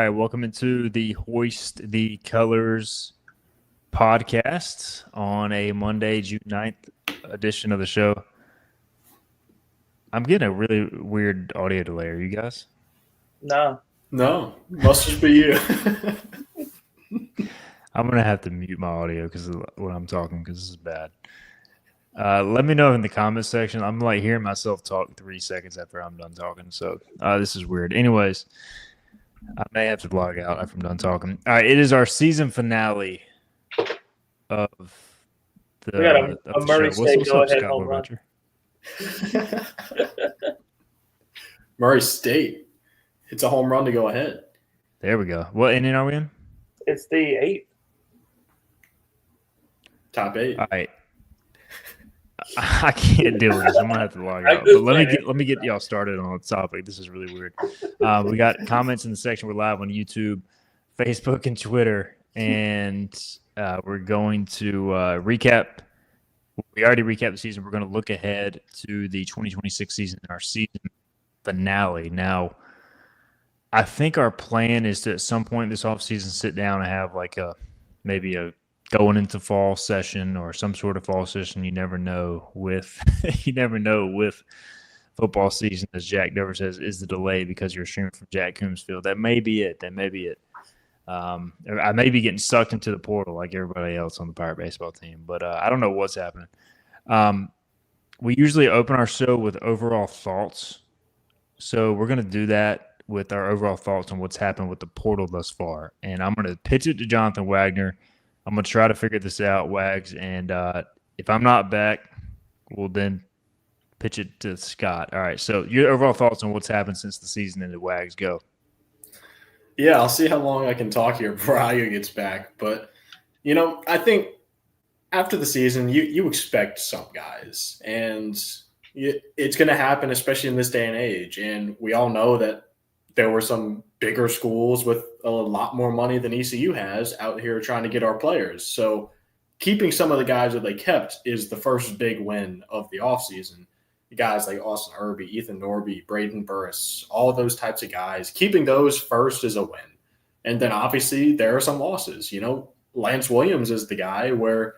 right, welcome into the Hoist the Colors podcast on a Monday, June 9th edition of the show. I'm getting a really weird audio delay. Are you guys? No. No, must just be you. I'm going to have to mute my audio because when I'm talking because this is bad. Let me know in the comment section. I'm like hearing myself talk 3 seconds after I'm done talking. So this is weird. Anyways, I may have to log out after I'm done talking. All right, it is our season finale of We got the a Murray show. State What's go up, ahead Scott home run. Roger? Murray State. It's a home run to go ahead. There we go. What inning are we in? It's the 8th. Top 8. All right. I can't deal with this. I'm gonna have to log out. But let me get y'all started on the topic. This is really weird. We got comments in the section. We're live on YouTube, Facebook, and Twitter, and we're going to recap. We already recapped the season. We're going to look ahead to the 2026 season, our season finale. Now, I think our plan is to at some point this offseason sit down and have like maybe a going into fall session or some sort of fall session. You never know with football season, as Jack Dover says, is the delay because you're streaming from Jack Coombs Field. That may be it. I may be getting sucked into the portal like everybody else on the Pirate baseball team, but I don't know what's happening. We usually open our show with overall thoughts, so we're going to do that with our overall thoughts on what's happened with the portal thus far. And I'm going to pitch it to Jonathan Wagner. I'm going to try to figure this out, Wags, and if I'm not back, we'll then pitch it to Scott. All right, so your overall thoughts on what's happened since the season ended, Wags, go. Yeah, I'll see how long I can talk here before Ayo gets back. But, I think after the season, you expect some guys. And it's going to happen, especially in this day and age. And we all know that there were some bigger schools with a lot more money than ECU has out here trying to get our players. So keeping some of the guys that they kept is the first big win of the offseason. Guys like Austin Irby, Ethan Norby, Braden Burris, all of those types of guys, keeping those first is a win. And then obviously there are some losses. Lance Williams is the guy where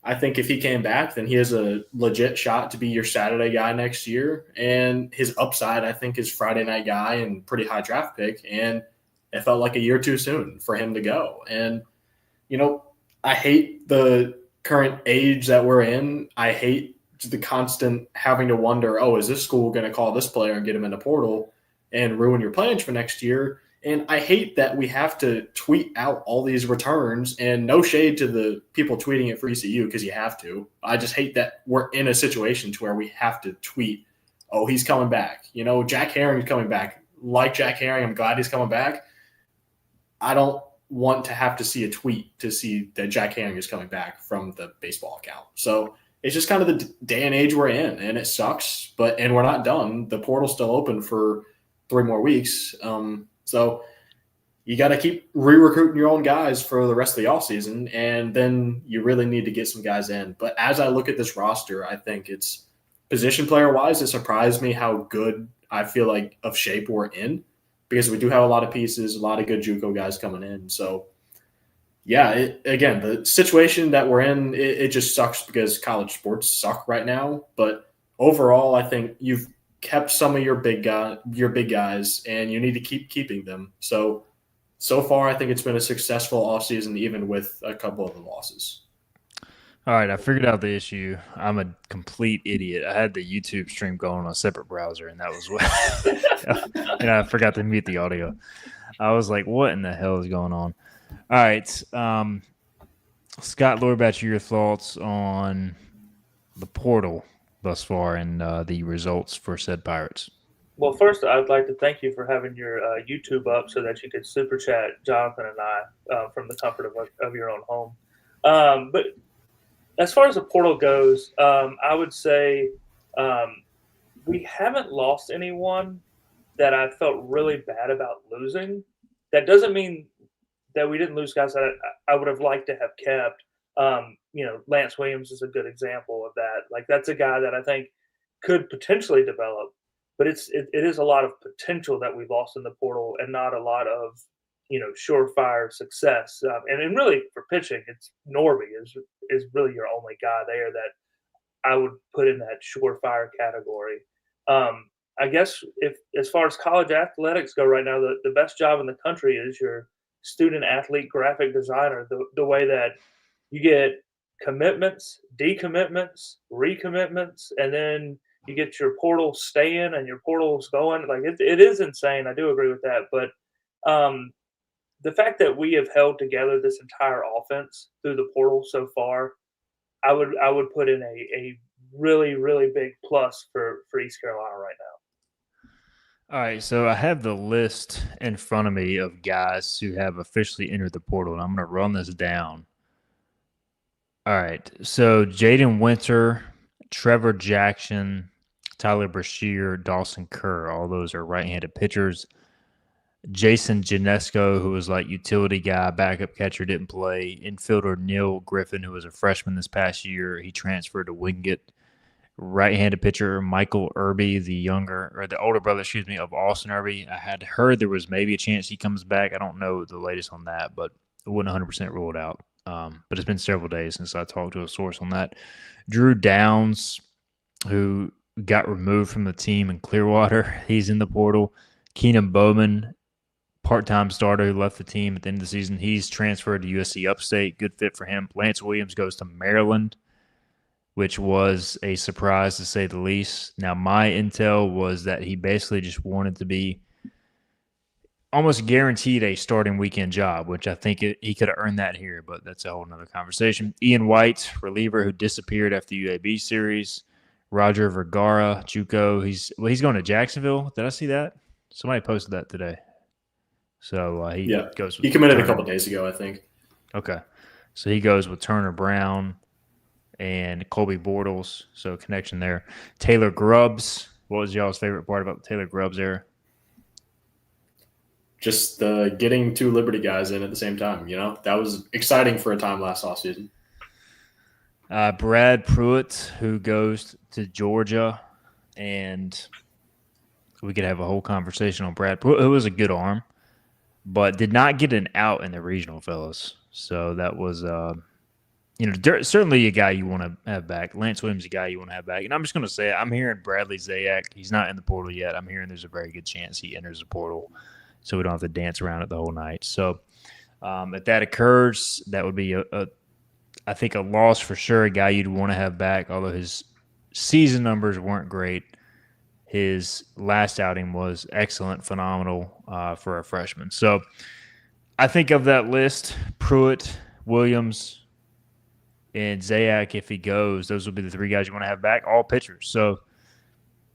I think if he came back, then he has a legit shot to be your Saturday guy next year. And his upside, I think, is Friday night guy and pretty high draft pick. And it felt like a year too soon for him to go. And, I hate the current age that we're in. I hate the constant having to wonder, is this school going to call this player and get him in the portal and ruin your plans for next year? And I hate that we have to tweet out all these returns, and no shade to the people tweeting it for ECU because you have to. I just hate that we're in a situation to where we have to tweet, he's coming back. Jack Herring is coming back. Like Jack Herring, I'm glad he's coming back. I don't want to have to see a tweet to see that Jack Herring is coming back from the baseball account. So it's just kind of the day and age we're in, and it sucks. And we're not done. The portal's still open for 3 more weeks. So you got to keep re-recruiting your own guys for the rest of the offseason, and then you really need to get some guys in. But as I look at this roster, I think it's position player-wise, it surprised me how good I feel like of shape we're in because we do have a lot of pieces, a lot of good JUCO guys coming in. So, yeah, again, the situation that we're in, it just sucks because college sports suck right now. But overall, I think you've kept some of your big guys, and you need to keep keeping them. So far, I think it's been a successful offseason, even with a couple of the losses. All right, I figured out the issue. I'm a complete idiot. I had the YouTube stream going on a separate browser, and that was what. And I forgot to mute the audio. I was like, "What in the hell is going on?" All right, Scott Lorbatch, your thoughts on the portal thus far and the results for said Pirates? Well, first, I'd like to thank you for having your YouTube up so that you could super chat Jonathan and I from the comfort of your own home. But as far as the portal goes, I would say we haven't lost anyone that I felt really bad about losing. That doesn't mean that we didn't lose guys that I would have liked to have kept. Lance Williams is a good example of that. Like, that's a guy that I think could potentially develop, but it is a lot of potential that we lost in the portal and not a lot of surefire success. And really for pitching, it's Norby is really your only guy there that I would put in that surefire category. I guess if as far as college athletics go right now, the best job in the country is your student athlete graphic designer. The way that you get commitments, decommitments, recommitments, and then you get your portal staying and your portals going. Like it is insane. I do agree with that. But um, the fact that we have held together this entire offense through the portal so far, I would put in a really really big plus for East Carolina right now. All right, so I have the list in front of me of guys who have officially entered the portal, and I'm going to run this down. All right, so Jaden Winter, Trevor Jackson, Tyler Brashear, Dawson Kerr, all those are right-handed pitchers. Jason Janesco, who was like utility guy, backup catcher, didn't play. Infielder Neil Griffin, who was a freshman this past year, he transferred to Wingate. Right-handed pitcher Michael Irby, the older brother, of Austin Irby. I had heard there was maybe a chance he comes back. I don't know the latest on that, but it wouldn't 100% rule it out. But it's been several days since I talked to a source on that. Drew Downs, who got removed from the team in Clearwater, he's in the portal. Keenan Bowman, part-time starter who left the team at the end of the season, he's transferred to USC Upstate. Good fit for him. Lance Williams goes to Maryland, which was a surprise to say the least. Now, my intel was that he basically just wanted to be almost guaranteed a starting weekend job, which I think he could have earned that here, but that's a whole nother conversation. Ian White, reliever who disappeared after the UAB series. Roger Vergara, JUCO. He's going to Jacksonville. Did I see that? Somebody posted that today. So he goes with he committed Turner. a couple days ago, I think. Okay. So he goes with Turner Brown and Colby Bortles, so connection there. Taylor Grubbs. What was y'all's favorite part about the Taylor Grubbs era? Just getting two Liberty guys in at the same time. That was exciting for a time last offseason. Brad Pruitt, who goes to Georgia, and we could have a whole conversation on Brad Pruitt, who was a good arm, but did not get an out in the regional, fellas. So that was certainly a guy you want to have back. Lance Williams, a guy you want to have back. And I'm just going to say it. I'm hearing Bradley Zayak. He's not in the portal yet. I'm hearing there's a very good chance he enters the portal, so we don't have to dance around it the whole night. So if that occurs, that would be, I think, a loss for sure, a guy you'd want to have back, although his season numbers weren't great. His last outing was excellent, phenomenal for a freshman. So I think of that list, Pruitt, Williams, and Zayak, if he goes, those will be the three guys you want to have back, all pitchers. So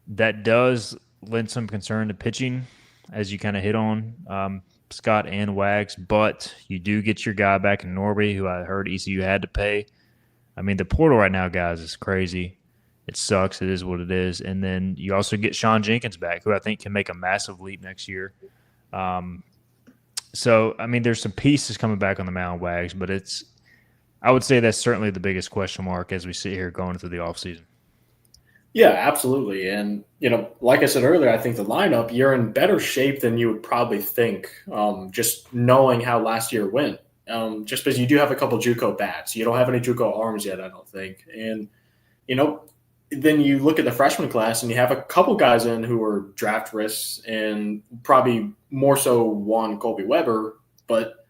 that does lend some concern to pitching, as you kind of hit on, Scott and Wags. But you do get your guy back in Norby, who I heard ECU had to pay. I mean, the portal right now, guys, is crazy. It sucks. It is what it is. And then you also get Sean Jenkins back, who I think can make a massive leap next year. So, I mean, there's some pieces coming back on the mound, Wags, but I would say that's certainly the biggest question mark as we sit here going through the offseason. Yeah, absolutely. And, like I said earlier, I think the lineup, you're in better shape than you would probably think, just knowing how last year went. Just because you do have a couple JUCO bats. You don't have any JUCO arms yet, I don't think. And, then you look at the freshman class and you have a couple guys in who are draft risks, and probably more so one Colby Weber. But,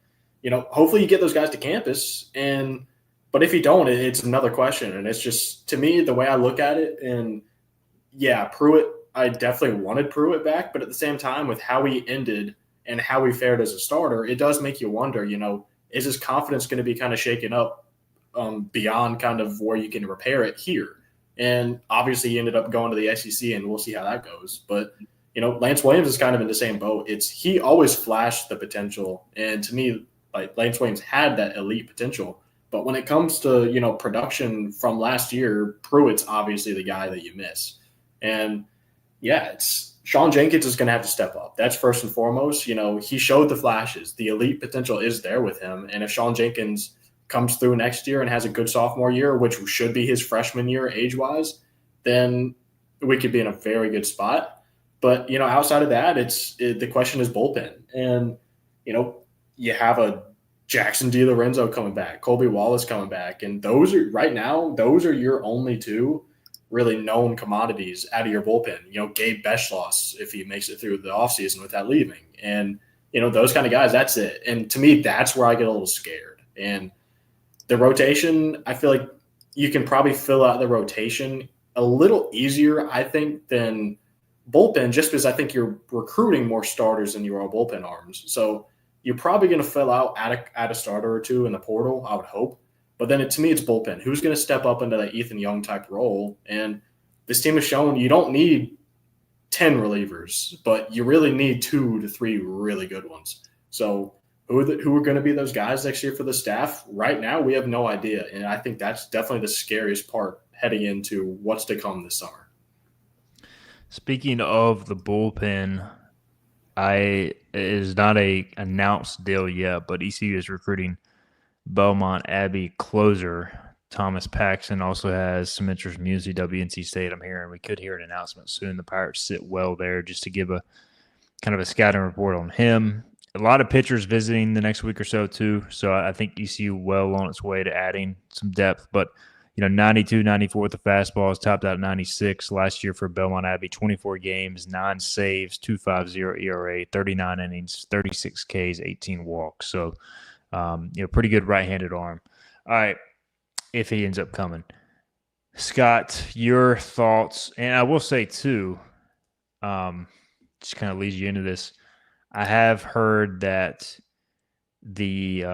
hopefully you get those guys to campus. But if you don't, it's another question. And it's just, to me, the way I look at it, and yeah, Pruitt, I definitely wanted Pruitt back. But at the same time, with how he ended and how he fared as a starter, it does make you wonder, is his confidence going to be kind of shaken up beyond kind of where you can repair it here? And obviously he ended up going to the SEC, and we'll see how that goes. But, Lance Williams is kind of in the same boat. He always flashed the potential. And to me, like, Lance Williams had that elite potential. But when it comes to, production from last year, Pruitt's obviously the guy that you miss. And, yeah, Sean Jenkins is going to have to step up. That's first and foremost. He showed the flashes. The elite potential is there with him. And if Sean Jenkins comes through next year and has a good sophomore year, which should be his freshman year age-wise, then we could be in a very good spot. But, outside of that, the question is bullpen. And, you have a Jackson DiLorenzo coming back, Colby Wallace coming back, and those are your only two really known commodities out of your bullpen. Gabe Beschloss, if he makes it through the offseason without leaving. And, those kind of guys, that's it. And to me, that's where I get a little scared. And the rotation, I feel like you can probably fill out the rotation a little easier, I think, than bullpen, just because I think you're recruiting more starters than you are bullpen arms. So you're probably going to fill out at a starter or two in the portal, I would hope. But then to me, it's bullpen. Who's going to step up into that Ethan Young type role? And this team has shown you don't need 10 relievers, but you really need 2 to 3 really good ones. So who are going to be those guys next year for the staff? Right now, we have no idea. And I think that's definitely the scariest part heading into what's to come this summer. Speaking of the bullpen, it is not a announced deal yet, but ECU is recruiting Belmont Abbey closer Thomas Paxson. Also has some interest from UNCW, NC State. I'm hearing we could hear an announcement soon. The Pirates sit well there, just to give a kind of a scouting report on him. A lot of pitchers visiting the next week or so too. So I think ECU well on its way to adding some depth, but 92, 94 with the fastball, is topped out at 96 last year for Belmont Abbey. 24 games, 9 saves, 2.50 ERA, 39 innings, 36 Ks, 18 walks. So, pretty good right-handed arm. All right, if he ends up coming. Scott, your thoughts, and I will say too, just kind of leads you into this. I have heard that the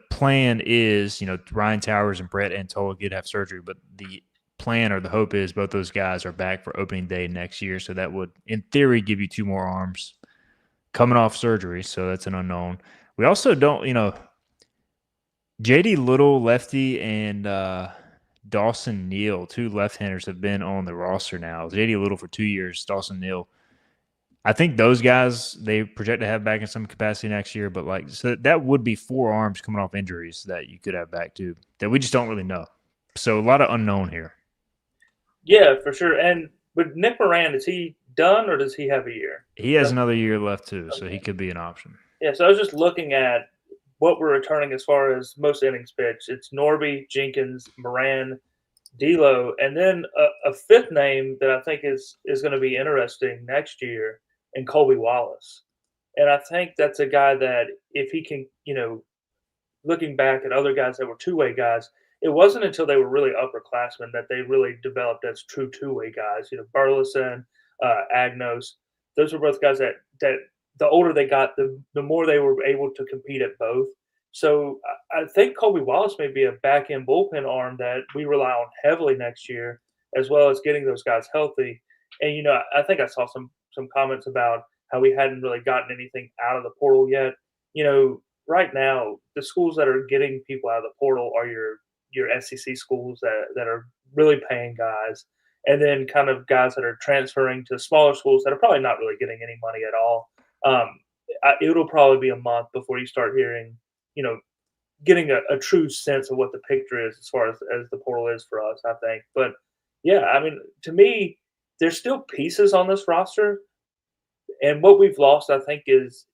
plan is, Ryan Towers and Brett Antola did have surgery, but the plan or the hope is both those guys are back for opening day next year. So that would, in theory, give you 2 more arms coming off surgery. So that's an unknown. We also don't, JD Little, lefty, and Dawson Neal, 2 left-handers, have been on the roster now. JD Little for 2 years, Dawson Neal. I think those guys, they project to have back in some capacity next year, but so that would be 4 arms coming off injuries that you could have back too, that we just don't really know. So a lot of unknown here. Yeah, for sure. And with Nick Moran, is he done or does he have a year? He has another year left too, so he could be an option. Yeah, so I was just looking at what we're returning as far as most innings pitched. It's Norby, Jenkins, Moran, D'Lo, and then a 5th name that I think is going to be interesting next year, and Colby Wallace. And I think that's a guy that if he can, looking back at other guys that were two-way guys, it wasn't until they were really upperclassmen that they really developed as true two-way guys. Burleson, Agnos, those were both guys that the older they got, the more they were able to compete at both. So I think Colby Wallace may be a back-end bullpen arm that we rely on heavily next year, as well as getting those guys healthy. And, I think I saw some comments about how we hadn't really gotten anything out of the portal yet. Right now, the schools that are getting people out of the portal are your SEC schools that are really paying guys, and then kind of guys that are transferring to smaller schools that are probably not really getting any money at all. It'll probably be a month before you start hearing, getting a true sense of what the picture is as far as the portal is for us, I think. But, yeah, I mean, to me, there's still pieces on this roster, and what we've lost, I think, is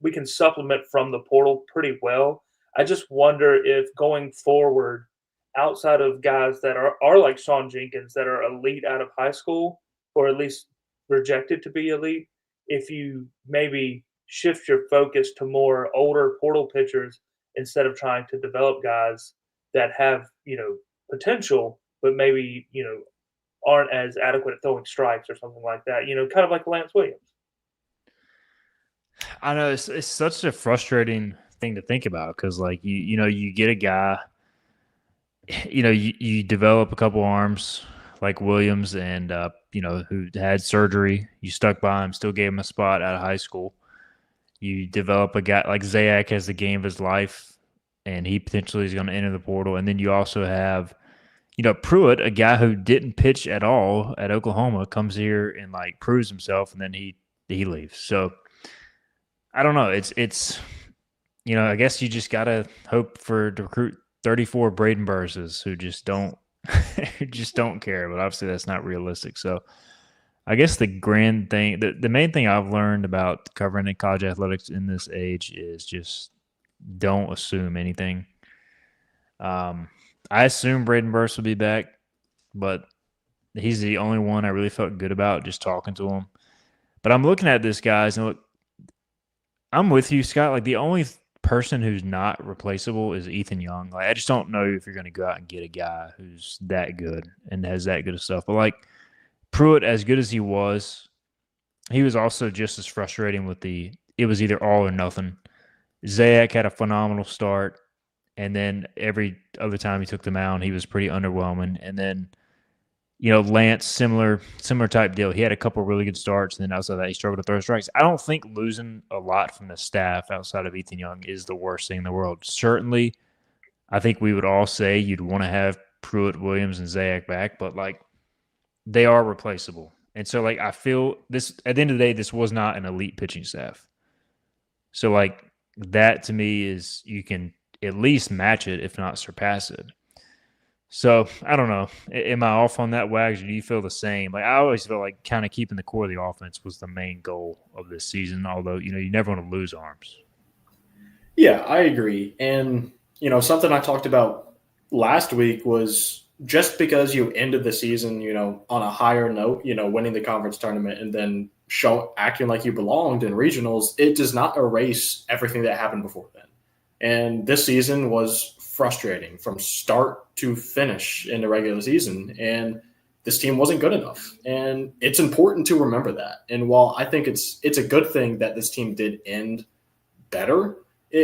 we can supplement from the portal pretty well. I just wonder if going forward, outside of guys that are like Sean Jenkins, that are elite out of high school, or at least projected to be elite, if you maybe shift your focus to more older portal pitchers instead of trying to develop guys that have, potential, but maybe, aren't as adequate at throwing strikes or something like that, kind of like Lance Williams. I know it's such a frustrating thing to think about because, you get a guy, you develop a couple arms like Williams and, who had surgery. You stuck by him, still gave him a spot out of high school. You develop a guy like Zayak has the game of his life, and he potentially is going to enter the portal. And then you also have, Pruitt, a guy who didn't pitch at all at Oklahoma, comes here and proves himself, and then he leaves. So I don't know. It's I guess you just gotta hope to recruit 34 Braden Burses who just don't care. But obviously that's not realistic. So I guess the grand thing, the main thing I've learned about covering college athletics in this age is just don't assume anything. I assume Braden Burst will be back, but he's the only one I really felt good about just talking to him. But I'm looking at this, guys, and look, I'm with you, Scott. Like, the only person who's not replaceable is Ethan Young. Like, I just don't know if you're going to go out and get a guy who's that good and has that good of stuff. But, like, Pruitt, as good as he was also just as frustrating with it was either all or nothing. Zayak had a phenomenal start, and then every other time he took the mound, he was pretty underwhelming. And then, Lance, similar type deal. He had a couple really good starts, and then outside that, he struggled to throw strikes. I don't think losing a lot from the staff outside of Ethan Young is the worst thing in the world. Certainly, I think we would all say you'd want to have Pruitt, Williams, and Zayak back, but, like, they are replaceable. And so, like, I feel this at the end of the day, this was not an elite pitching staff. So, like, that to me is you can at least match it, if not surpass it. So, I don't know. Am I off on that, Wags, or do you feel the same? Like, I always felt like kind of keeping the core of the offense was the main goal of this season, although, you never want to lose arms. Yeah, I agree. And, something I talked about last week was just because you ended the season, on a higher note, winning the conference tournament and then acting like you belonged in regionals, it does not erase everything that happened before then. And this season was frustrating from start to finish in the regular season. And this team wasn't good enough. And it's important to remember that. And while I think it's a good thing that this team did end better,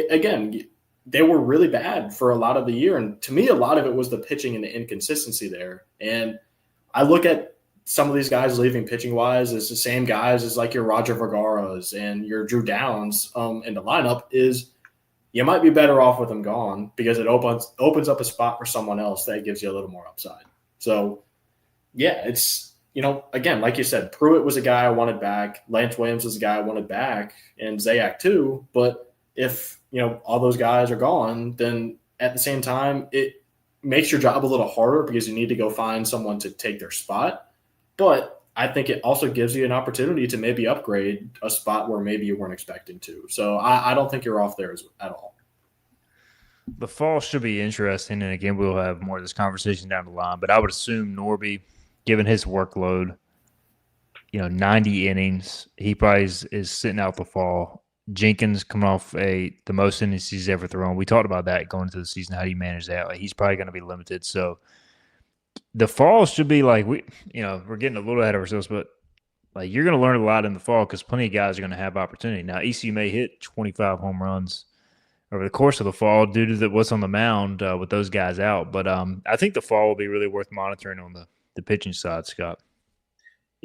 again, they were really bad for a lot of the year. And to me, a lot of it was the pitching and the inconsistency there. And I look at some of these guys leaving pitching wise as the same guys as like your Roger Vergara's and your Drew Downs in the lineup is you might be better off with them gone because it opens up a spot for someone else that gives you a little more upside. So, yeah, it's, again, like you said, Pruitt was a guy I wanted back. Lance Williams was a guy I wanted back, and Zayak too. But if, all those guys are gone, then at the same time, it makes your job a little harder because you need to go find someone to take their spot. But I think it also gives you an opportunity to maybe upgrade a spot where maybe you weren't expecting to. So I don't think you're off there at all. The fall should be interesting, and again, we'll have more of this conversation down the line. But I would assume Norby, given his workload, 90 innings, he probably is sitting out the fall. Jenkins coming off the most innings he's ever thrown. We talked about that going into the season. How do you manage that? Like, he's probably going to be limited. So the fall should be like we're getting a little ahead of ourselves, but like you're going to learn a lot in the fall because plenty of guys are going to have opportunity. Now, ECU may hit 25 home runs over the course of the fall due to what's on the mound with those guys out. But I think the fall will be really worth monitoring on the pitching side, Scott.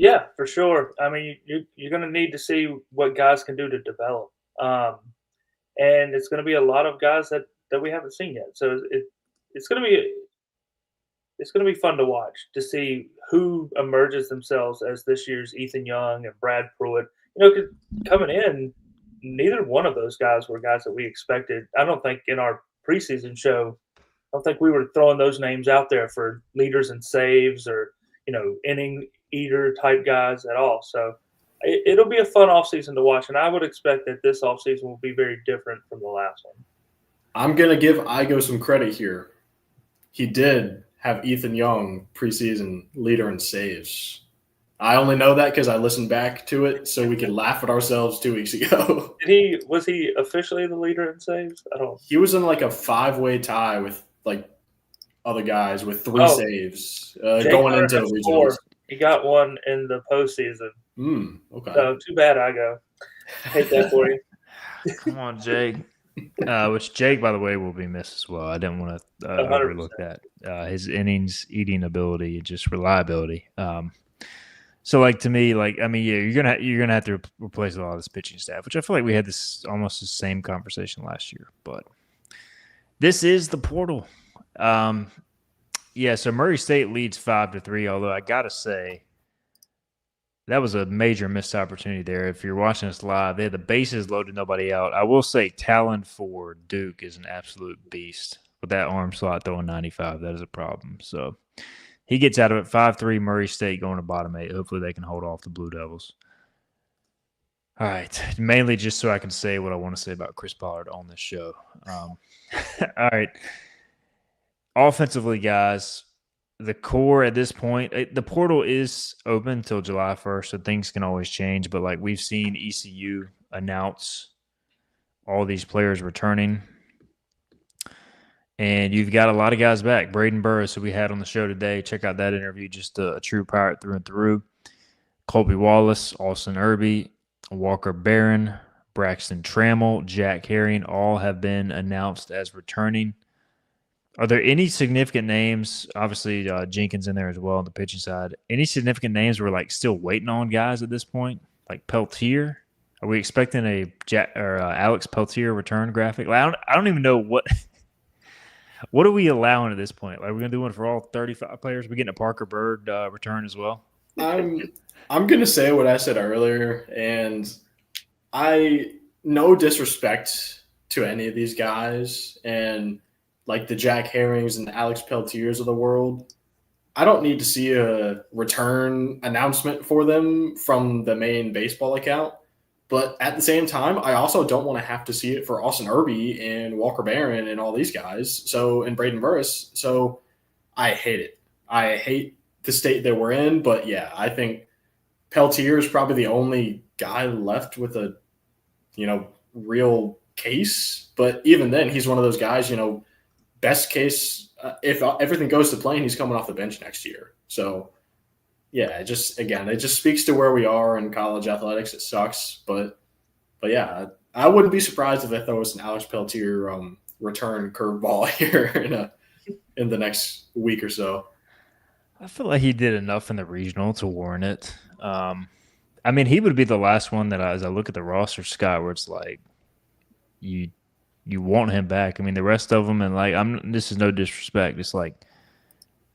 Yeah, for sure. I mean, you're going to need to see what guys can do to develop. And it's going to be a lot of guys that we haven't seen yet. So it's going to be fun to watch to see who emerges themselves as this year's Ethan Young and Brad Pruitt. 'Cause coming in, neither one of those guys were guys that we expected. I don't think in our preseason show, I don't think we were throwing those names out there for leaders and saves or, inning eater type guys at all. So it'll be a fun offseason to watch. And I would expect that this offseason will be very different from the last one. I'm going to give Igo some credit here. He did have Ethan Young preseason leader in saves. I only know that because I listened back to it so we could laugh at ourselves 2 weeks ago. Was he officially the leader in saves? He was in like a 5-way tie with like other guys with 3 saves going into regionals. He got one in the postseason. Okay. So too bad, Igo. Hate that for you. Come on, Jake. Which Jake, by the way, will be missed as well. I didn't want to overlook that. His innings eating ability and just reliability. So, like, to me, like, I mean, yeah, you're gonna have to replace a lot of this pitching staff, which I feel like we had this almost the same conversation last year. But this is the portal. Yeah, so Murray State leads 5-3. Although I gotta say, that was a major missed opportunity there. If you're watching us live, they had the bases loaded, nobody out. I will say, Talon for Duke is an absolute beast with that arm slot throwing 95. That is a problem. So He gets out of it 5-3. Murray State going to bottom 8. Hopefully they can hold off the Blue Devils. All right. Mainly just so I can say what I want to say about Chris Pollard on this show. All right. Offensively, guys, the core at this point, the portal is open until July 1st, so things can always change. But, like, we've seen ECU announce all these players returning. And you've got a lot of guys back. Braden Burris, who we had on the show today, check out that interview. Just a true pirate through and through. Colby Wallace, Austin Irby, Walker Barron, Braxton Trammell, Jack Herring, all have been announced as returning. Are there any significant names? Obviously, Jenkins in there as well on the pitching side. Any significant names we're like still waiting on guys at this point? Like Peltier? Are we expecting a Alex Peltier return graphic? Like, I don't even know what. What are we allowing at this point? Like, are we gonna do one for all 35 players? Are we getting a Parker Bird return as well? I'm gonna say what I said earlier, and no disrespect to any of these guys, and like the Jack Herrings and the Alex Peltiers of the world. I don't need to see a return announcement for them from the main baseball account. But at the same time, I also don't want to have to see it for Austin Irby and Walker Barron and all these guys. And Braden Burris. So I hate it. I hate the state that we're in. But yeah, I think Peltier is probably the only guy left with a, real case. But even then, he's one of those guys, best case, if everything goes to plan, he's coming off the bench next year. So yeah, it just speaks to where we are in college athletics. It sucks, but yeah, I wouldn't be surprised if they throw us an Alex Peltier return curveball here in the next week or so. I feel like he did enough in the regional to warrant it. I mean, he would be the last one that as I look at the roster, Scott, where it's like you want him back. I mean, the rest of them, and like this is no disrespect, it's like.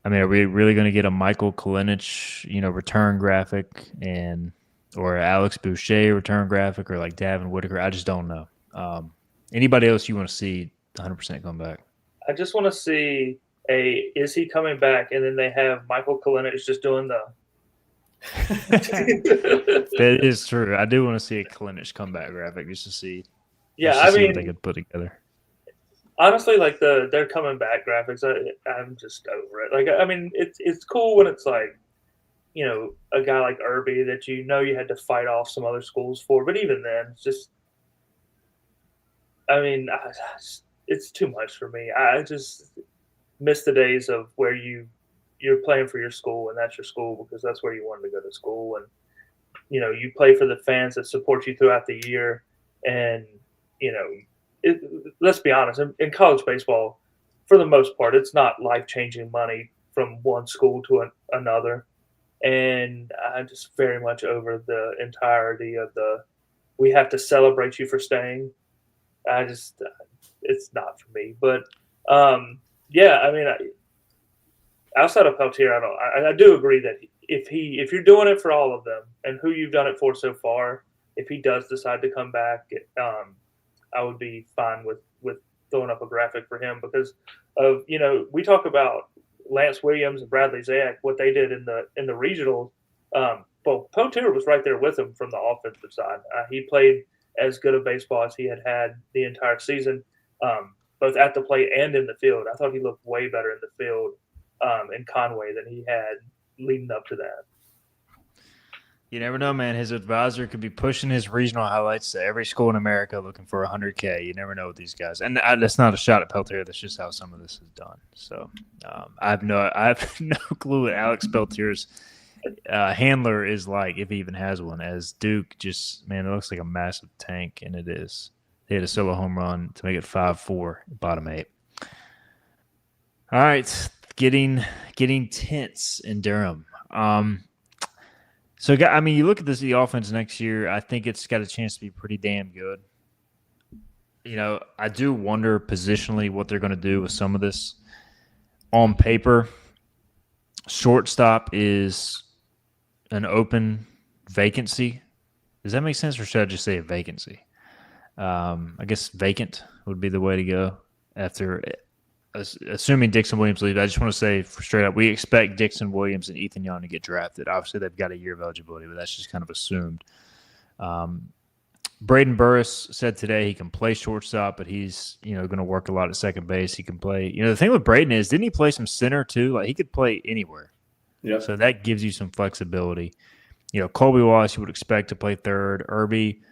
I mean, are we really going to get a Michael Kalinich, return graphic or Alex Boucher return graphic or like Davin Whitaker? I just don't know. Anybody else you want to see 100% come back? I just want to see is he coming back? And then they have Michael Kalinich just doing the. That is true. I do want to see a Kalinich comeback graphic just to see. Yeah, I mean, what they could put together. Honestly, like they're coming back graphics, I'm just over it. Like, I mean, it's cool when it's like, a guy like Irby that you had to fight off some other schools for. But even then, it's just, I mean, it's too much for me. I just miss the days of where you're playing for your school and that's your school because that's where you wanted to go to school. And, you play for the fans that support you throughout the year. And, let's be honest, in college baseball, for the most part, it's not life-changing money from one school to another. And I'm just very much over the entirety of we have to celebrate you for staying. It's not for me. But, yeah, I mean, outside of Peltier, I do agree that if you're doing it for all of them and who you've done it for so far, if he does decide to come back, I would be fine with throwing up a graphic for him because of we talk about Lance Williams and Bradley Zayak, what they did in the regionals. Well, Peltier was right there with him from the offensive side. He played as good a baseball as he had the entire season, both at the plate and in the field. I thought he looked way better in the field in Conway than he had leading up to that. You never know, man. His advisor could be pushing his regional highlights to every school in America looking for 100K. You never know with these guys. And that's not a shot at Peltier. That's just how some of this is done. So I have no clue what Alex Peltier's handler is like, if he even has one. As Duke it looks like a massive tank, and it is. They had a solo home run to make it 5-4, bottom 8. All right, getting tense in Durham. So, I mean, you look at the offense next year, I think it's got a chance to be pretty damn good. I do wonder positionally what they're going to do with some of this. On paper, shortstop is an open vacancy. Does that make sense, or should I just say a vacancy? I guess vacant would be the way to go after assuming Dixon Williams leaves, I just want to say straight up, we expect Dixon Williams and Ethan Young to get drafted. Obviously, they've got a year of eligibility, but that's just kind of assumed. Braden Burris said today he can play shortstop, but he's going to work a lot at second base. He can play. The thing with Braden is, didn't he play some center too? Like he could play anywhere. Yep. So that gives you some flexibility. Colby Wallace you would expect to play third. Irby,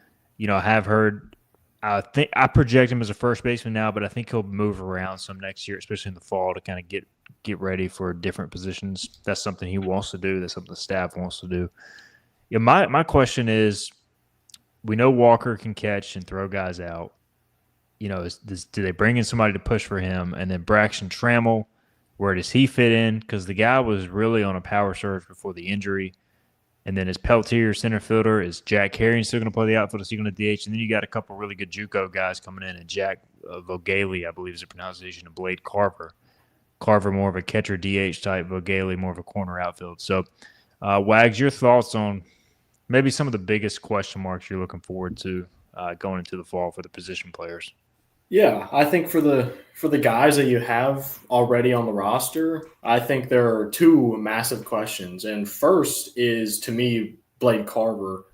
I have heard. I project him as a first baseman now, but I think he'll move around some next year, especially in the fall, to kind of get ready for different positions. That's something he wants to do. That's something the staff wants to do. My question is, we know Walker can catch and throw guys out. Do they bring in somebody to push for him? And then Braxton Trammell, where does he fit in? Because the guy was really on a power surge before the injury. And then is Peltier center fielder? Is Jack Herring still going to play the outfield? Is he going to DH? And then you got a couple really good JUCO guys coming in, and Jack Vogeli, I believe is the pronunciation, of Blade Carver. Carver more of a catcher DH type, Vogeli more of a corner outfield. So, Wags, your thoughts on maybe some of the biggest question marks you're looking forward to going into the fall for the position players? Yeah, I think for the guys that you have already on the roster, I think there are two massive questions. And first is, to me, Blade Carver.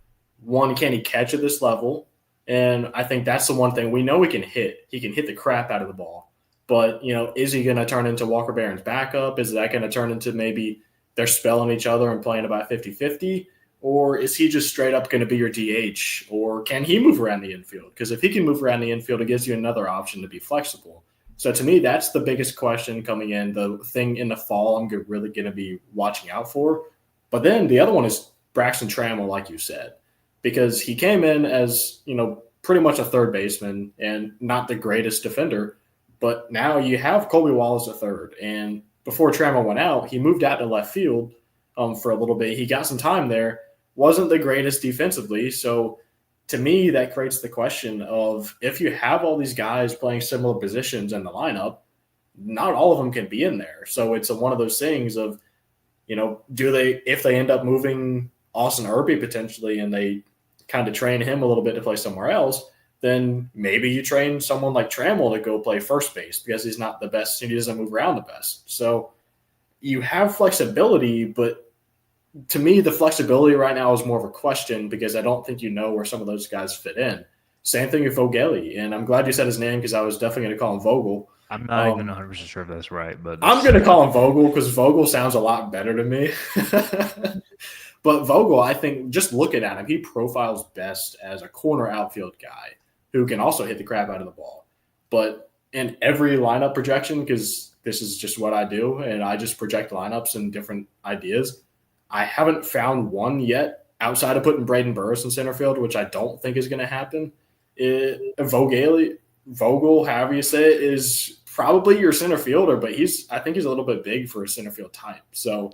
One, can he catch at this level? And I think that's the one thing. We know he can hit. He can hit the crap out of the ball. But, is he going to turn into Walker Barron's backup? Is that going to turn into maybe they're spelling each other and playing about 50-50? Or is he just straight up going to be your DH? Or can he move around the infield? Because if he can move around the infield, it gives you another option to be flexible. So to me, that's the biggest question coming in, the thing in the fall I'm really going to be watching out for. But then the other one is Braxton Trammell, like you said, because he came in as, pretty much a third baseman and not the greatest defender. But now you have Colby Wallace a third. And before Trammell went out, he moved out to left field for a little bit. He got some time there. Wasn't the greatest defensively. So to me, that creates the question of, if you have all these guys playing similar positions in the lineup, not all of them can be in there. So it's one of those things of, if they end up moving Austin Irby potentially and they kind of train him a little bit to play somewhere else, then maybe you train someone like Trammell to go play first base because he's not the best and he doesn't move around the best. So you have flexibility, but to me, the flexibility right now is more of a question because I don't think where some of those guys fit in. Same thing with Vogeli, and I'm glad you said his name because I was definitely going to call him Vogel. I'm not even 100% sure if that's right, but I'm going to call him Vogel because Vogel sounds a lot better to me. But Vogel, I think, just looking at him, he profiles best as a corner outfield guy who can also hit the crap out of the ball. But in every lineup projection, because this is just what I do, and I just project lineups and different ideas, I haven't found one yet outside of putting Braden Burris in center field, which I don't think is going to happen. Vogel, however you say it, is probably your center fielder, but I think he's a little bit big for a center field type. So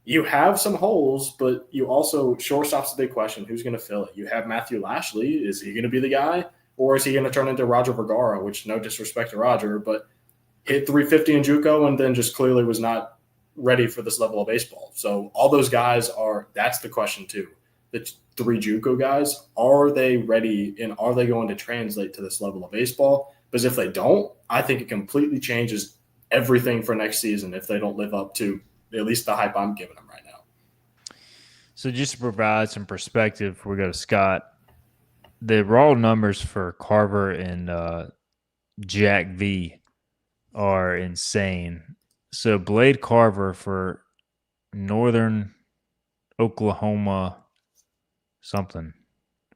you have some holes, but you also, shortstop's a big question. Who's going to fill it? You have Matthew Lashley. Is he going to be the guy? Or is he going to turn into Roger Vergara, which no disrespect to Roger, but hit 350 in JUCO and then just clearly was not ready for this level of baseball. So all those guys that's the question too. The three JUCO guys, are they ready and are they going to translate to this level of baseball? Because if they don't, I think it completely changes everything for next season if they don't live up to at least the hype I'm giving them right now. So just to provide some perspective before we go to Scott, the raw numbers for Carver and Jack V are insane. So Blade Carver for Northern Oklahoma something.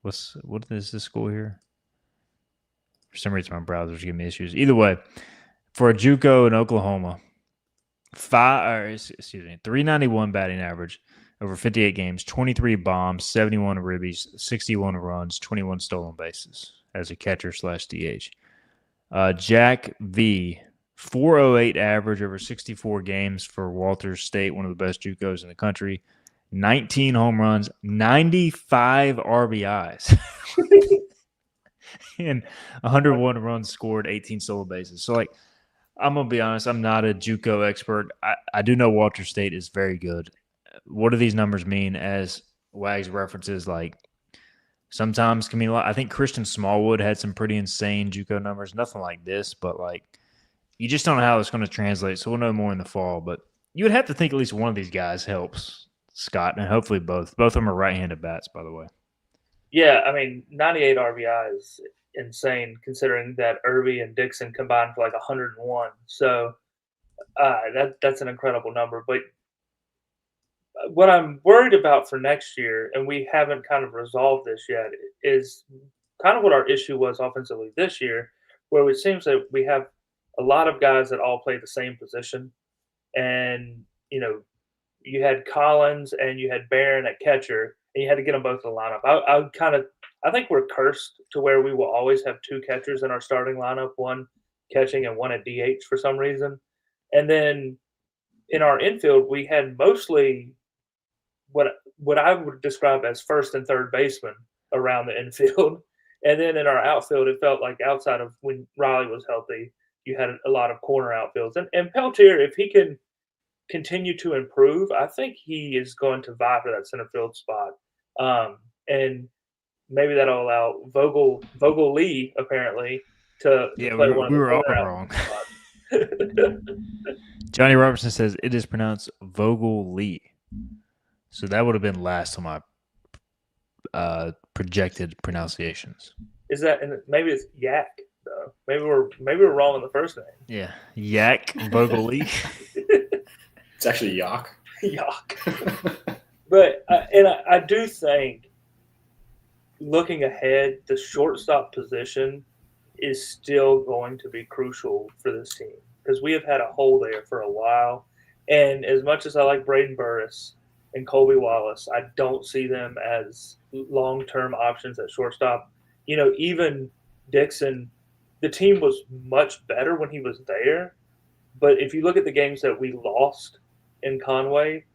What is this school here? For some reason my browser's giving me issues. Either way, for a JUCO in Oklahoma, 391 batting average over 58 games, 23 bombs, 71 ribbies, 61 runs, 21 stolen bases as a catcher/DH. Jack V, 408 average over 64 games for Walters State, one of the best JUCOs in the country. 19 home runs, 95 RBIs, and 101 runs scored, 18 stolen bases. So, I'm going to be honest, I'm not a JUCO expert. I do know Walters State is very good. What do these numbers mean? As Wags references, sometimes can mean a lot. I think Christian Smallwood had some pretty insane JUCO numbers. Nothing like this, but you just don't know how it's going to translate. So we'll know more in the fall. But you would have to think at least one of these guys helps Scott, and hopefully both. Both of them are right-handed bats, by the way. Yeah, I mean, 98 RBI is insane considering that Irby and Dixon combined for like 101. So that's an incredible number. But what I'm worried about for next year, and we haven't kind of resolved this yet, is kind of what our issue was offensively this year, where it seems that we have a lot of guys that all play the same position. And, you had Collins and you had Barron at catcher, and you had to get them both in the lineup. I think we're cursed to where we will always have two catchers in our starting lineup, one catching and one at DH for some reason. And then in our infield, we had mostly what I would describe as first and third baseman around the infield. And then in our outfield, it felt like outside of when Riley was healthy, you had a lot of corner outfields. And Peltier, if he can continue to improve, I think he is going to vie for that center field spot. And maybe that'll allow Vogel Lee apparently to play one of the we were all corner wrong. Johnny Robertson says it is pronounced Vogel Lee, so that would have been last on my projected pronunciations. Is that, and maybe it's Yak though? Maybe we're wrong on the first name. Yeah, Yak Vogel Lee. It's actually Yak. Yak. But I do think, looking ahead, the shortstop position is still going to be crucial for this team because we have had a hole there for a while. And as much as I like Braden Burris and Colby Wallace, I don't see them as long-term options at shortstop. Even Dixon, the team was much better when he was there. But if you look at the games that we lost in Conway,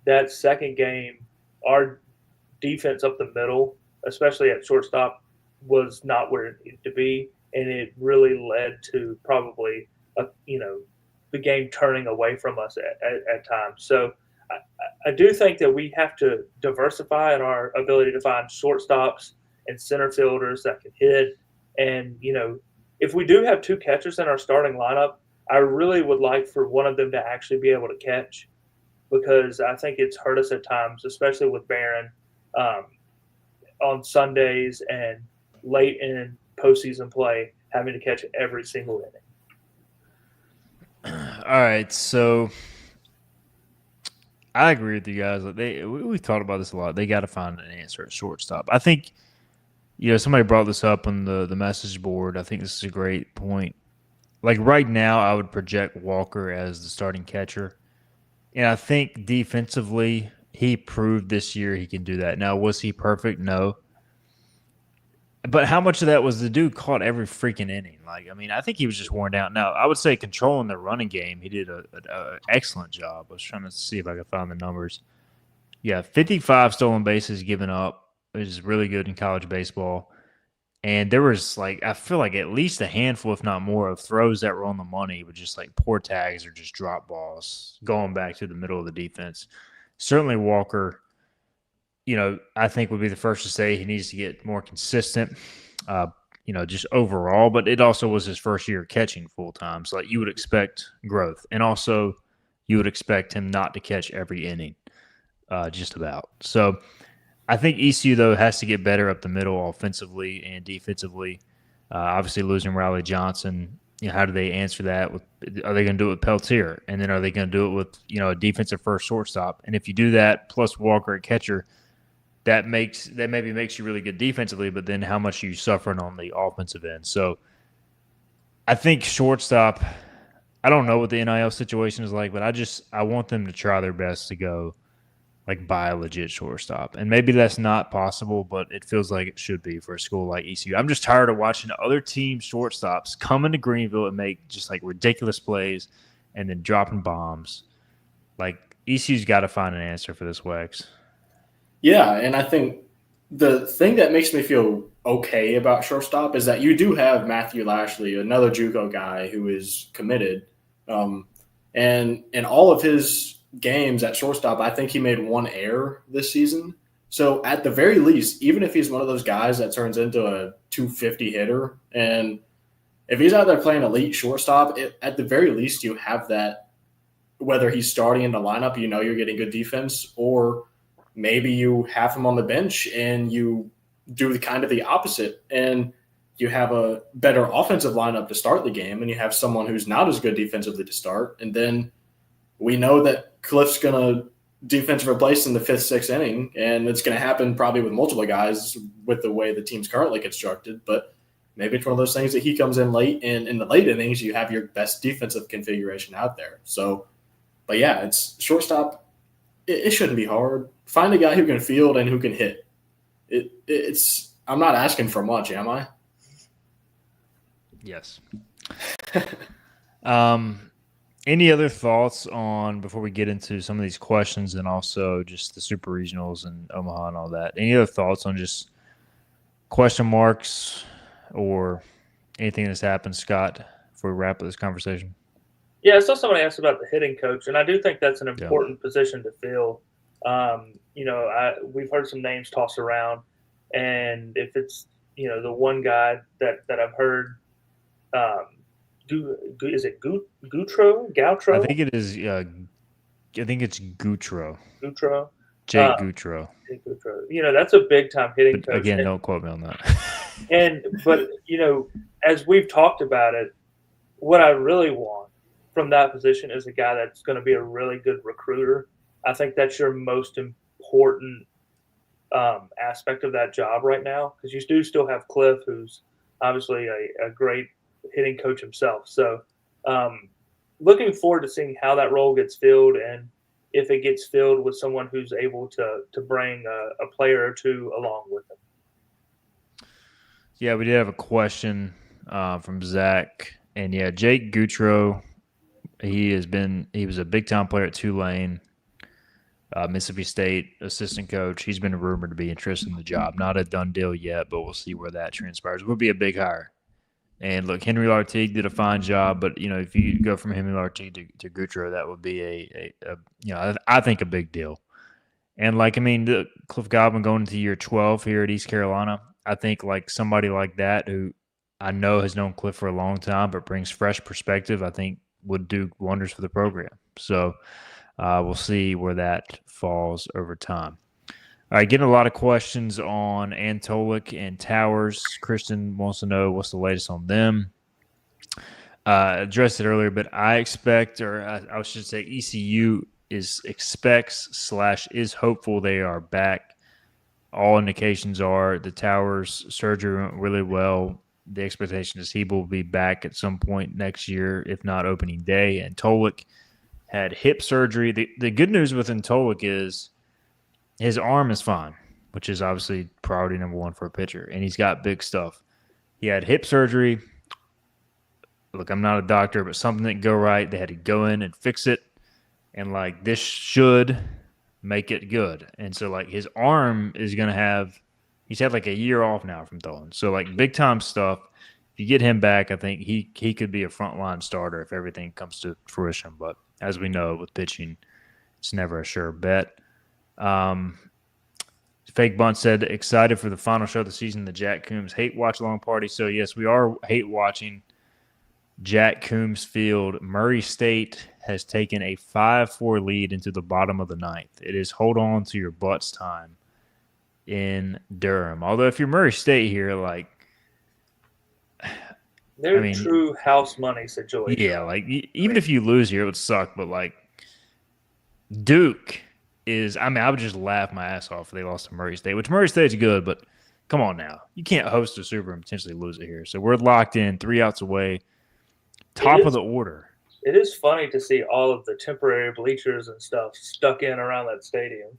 that second game, our defense up the middle, especially at shortstop, was not where it needed to be. And it really led to probably, the game turning away from us at times. So I do think that we have to diversify in our ability to find shortstops and center fielders that can hit. And, if we do have two catchers in our starting lineup, I really would like for one of them to actually be able to catch, because I think it's hurt us at times, especially with Barron on Sundays and late in postseason play, having to catch every single inning. All right, so I agree with you guys. We've talked about this a lot. They got to find an answer at shortstop. I think, somebody brought this up on the message board. I think this is a great point. Like right now, I would project Walker as the starting catcher. And I think defensively, he proved this year he can do that. Now, was he perfect? No. But how much of that was the dude caught every freaking inning? I think he was just worn down. Now, I would say controlling the running game, he did an excellent job. I was trying to see if I could find the numbers. Yeah, 55 stolen bases given up, which is really good in college baseball. And there was, I feel like at least a handful, if not more, of throws that were on the money, but just poor tags or just drop balls going back to the middle of the defense. Certainly Walker, I think would be the first to say he needs to get more consistent, just overall. But it also was his first year catching full time. So you would expect growth. And also you would expect him not to catch every inning, just about. So I think ECU, though, has to get better up the middle offensively and defensively. Obviously, losing Riley Johnson, how do they answer that? Are they going to do it with Peltier? And then are they going to do it with, a defensive first shortstop? And if you do that, plus Walker at catcher, that maybe makes you really good defensively, but then how much are you suffering on the offensive end? So I think shortstop, I don't know what the NIL situation is like, but I want them to try their best to go buy a legit shortstop. And maybe that's not possible, but it feels like it should be for a school like ECU. I'm just tired of watching other team shortstops come into Greenville and make just ridiculous plays and then dropping bombs. ECU's got to find an answer for this, Wex. Yeah, and I think the thing that makes me feel okay about shortstop is that you do have Matthew Lashley, another JUCO guy who is committed. And in all of his games at shortstop, I think he made one error this season. So at the very least, even if he's one of those guys that turns into a 250 hitter and if he's out there playing elite shortstop, at the very least you have that. Whether he's starting in the lineup, you're getting good defense, or maybe you have him on the bench and you do the opposite, and you have a better offensive lineup to start the game, and you have someone who's not as good defensively to start, and then we know that Cliff's going to defensive replace in the 5th, 6th inning, and it's going to happen probably with multiple guys with the way the team's currently constructed, but maybe it's one of those things that he comes in late, and in the late innings, you have your best defensive configuration out there. So, but yeah, it's shortstop. It shouldn't be hard. Find a guy who can field and who can hit. It's. I'm not asking for much, am I? Yes. Any other thoughts on, before we get into some of these questions and also just the super regionals and Omaha and all that? Any other thoughts on just question marks or anything that's happened, Scott, before we wrap up this conversation? Yeah, I saw somebody asked about the hitting coach, and I do think that's an important position to fill. We've heard some names tossed around, and if it's the one guy that I've heard, is it Gautreau? I think it is. I think it's Gautreau. Gautreau. Jake Gautreau. Jake Gautreau. That's a big time hitting coach. Again, don't quote me on that. But as we've talked about it, what I really want from that position is a guy that's going to be a really good recruiter. I think that's your most important aspect of that job right now, because you do still have Cliff, who's obviously a great hitting coach himself. So looking forward to seeing how that role gets filled, and if it gets filled with someone who's able to bring a player or two along with them. Yeah, we did have a question from Zach. And yeah, Jake Gautreau, he was a big-time player at Tulane, Mississippi State assistant coach. He's been rumored to be interested in the job. Not a done deal yet, but we'll see where that transpires. It would be a big hire. And look, Henry Lartigue did a fine job, but if you go from Henry Lartigue to Gautreau, that would be I think a big deal. And Cliff Godwin going into year 12 here at East Carolina, I think somebody like that who I know has known Cliff for a long time, but brings fresh perspective, I think would do wonders for the program. So we'll see where that falls over time. All right, getting a lot of questions on Antolik and Towers. Kristen wants to know what's the latest on them. Addressed it earlier, but I expect, or I should say ECU expects/is hopeful they are back. All indications are the Towers surgery went really well. The expectation is he will be back at some point next year, if not opening day. And Tolik had hip surgery. The good news with Antolik is his arm is fine, which is obviously priority number one for a pitcher, and he's got big stuff. He had hip surgery. Look, I'm not a doctor, but something didn't go right. They had to go in and fix it, and this should make it good. And so his arm is going to have – he's had a year off now from throwing. So big-time stuff. If you get him back, I think he could be a frontline starter if everything comes to fruition. But as we know with pitching, it's never a sure bet. Fake Bunt said, excited for the final show of the season, the Jack Coombs hate watch along party. So yes, we are hate watching Jack Coombs Field. Murray State has taken a 5-4 lead into the bottom of the ninth. It is hold on to your butts time in Durham. Although if you're Murray State here, they're true house money situation. Yeah, even if you lose here, it would suck. But Duke is, I would just laugh my ass off if they lost to Murray State, which Murray State's good, but come on now. You can't host a Super and potentially lose it here. So we're locked in, 3 outs away, top of the order. It is funny to see all of the temporary bleachers and stuff stuck in around that stadium.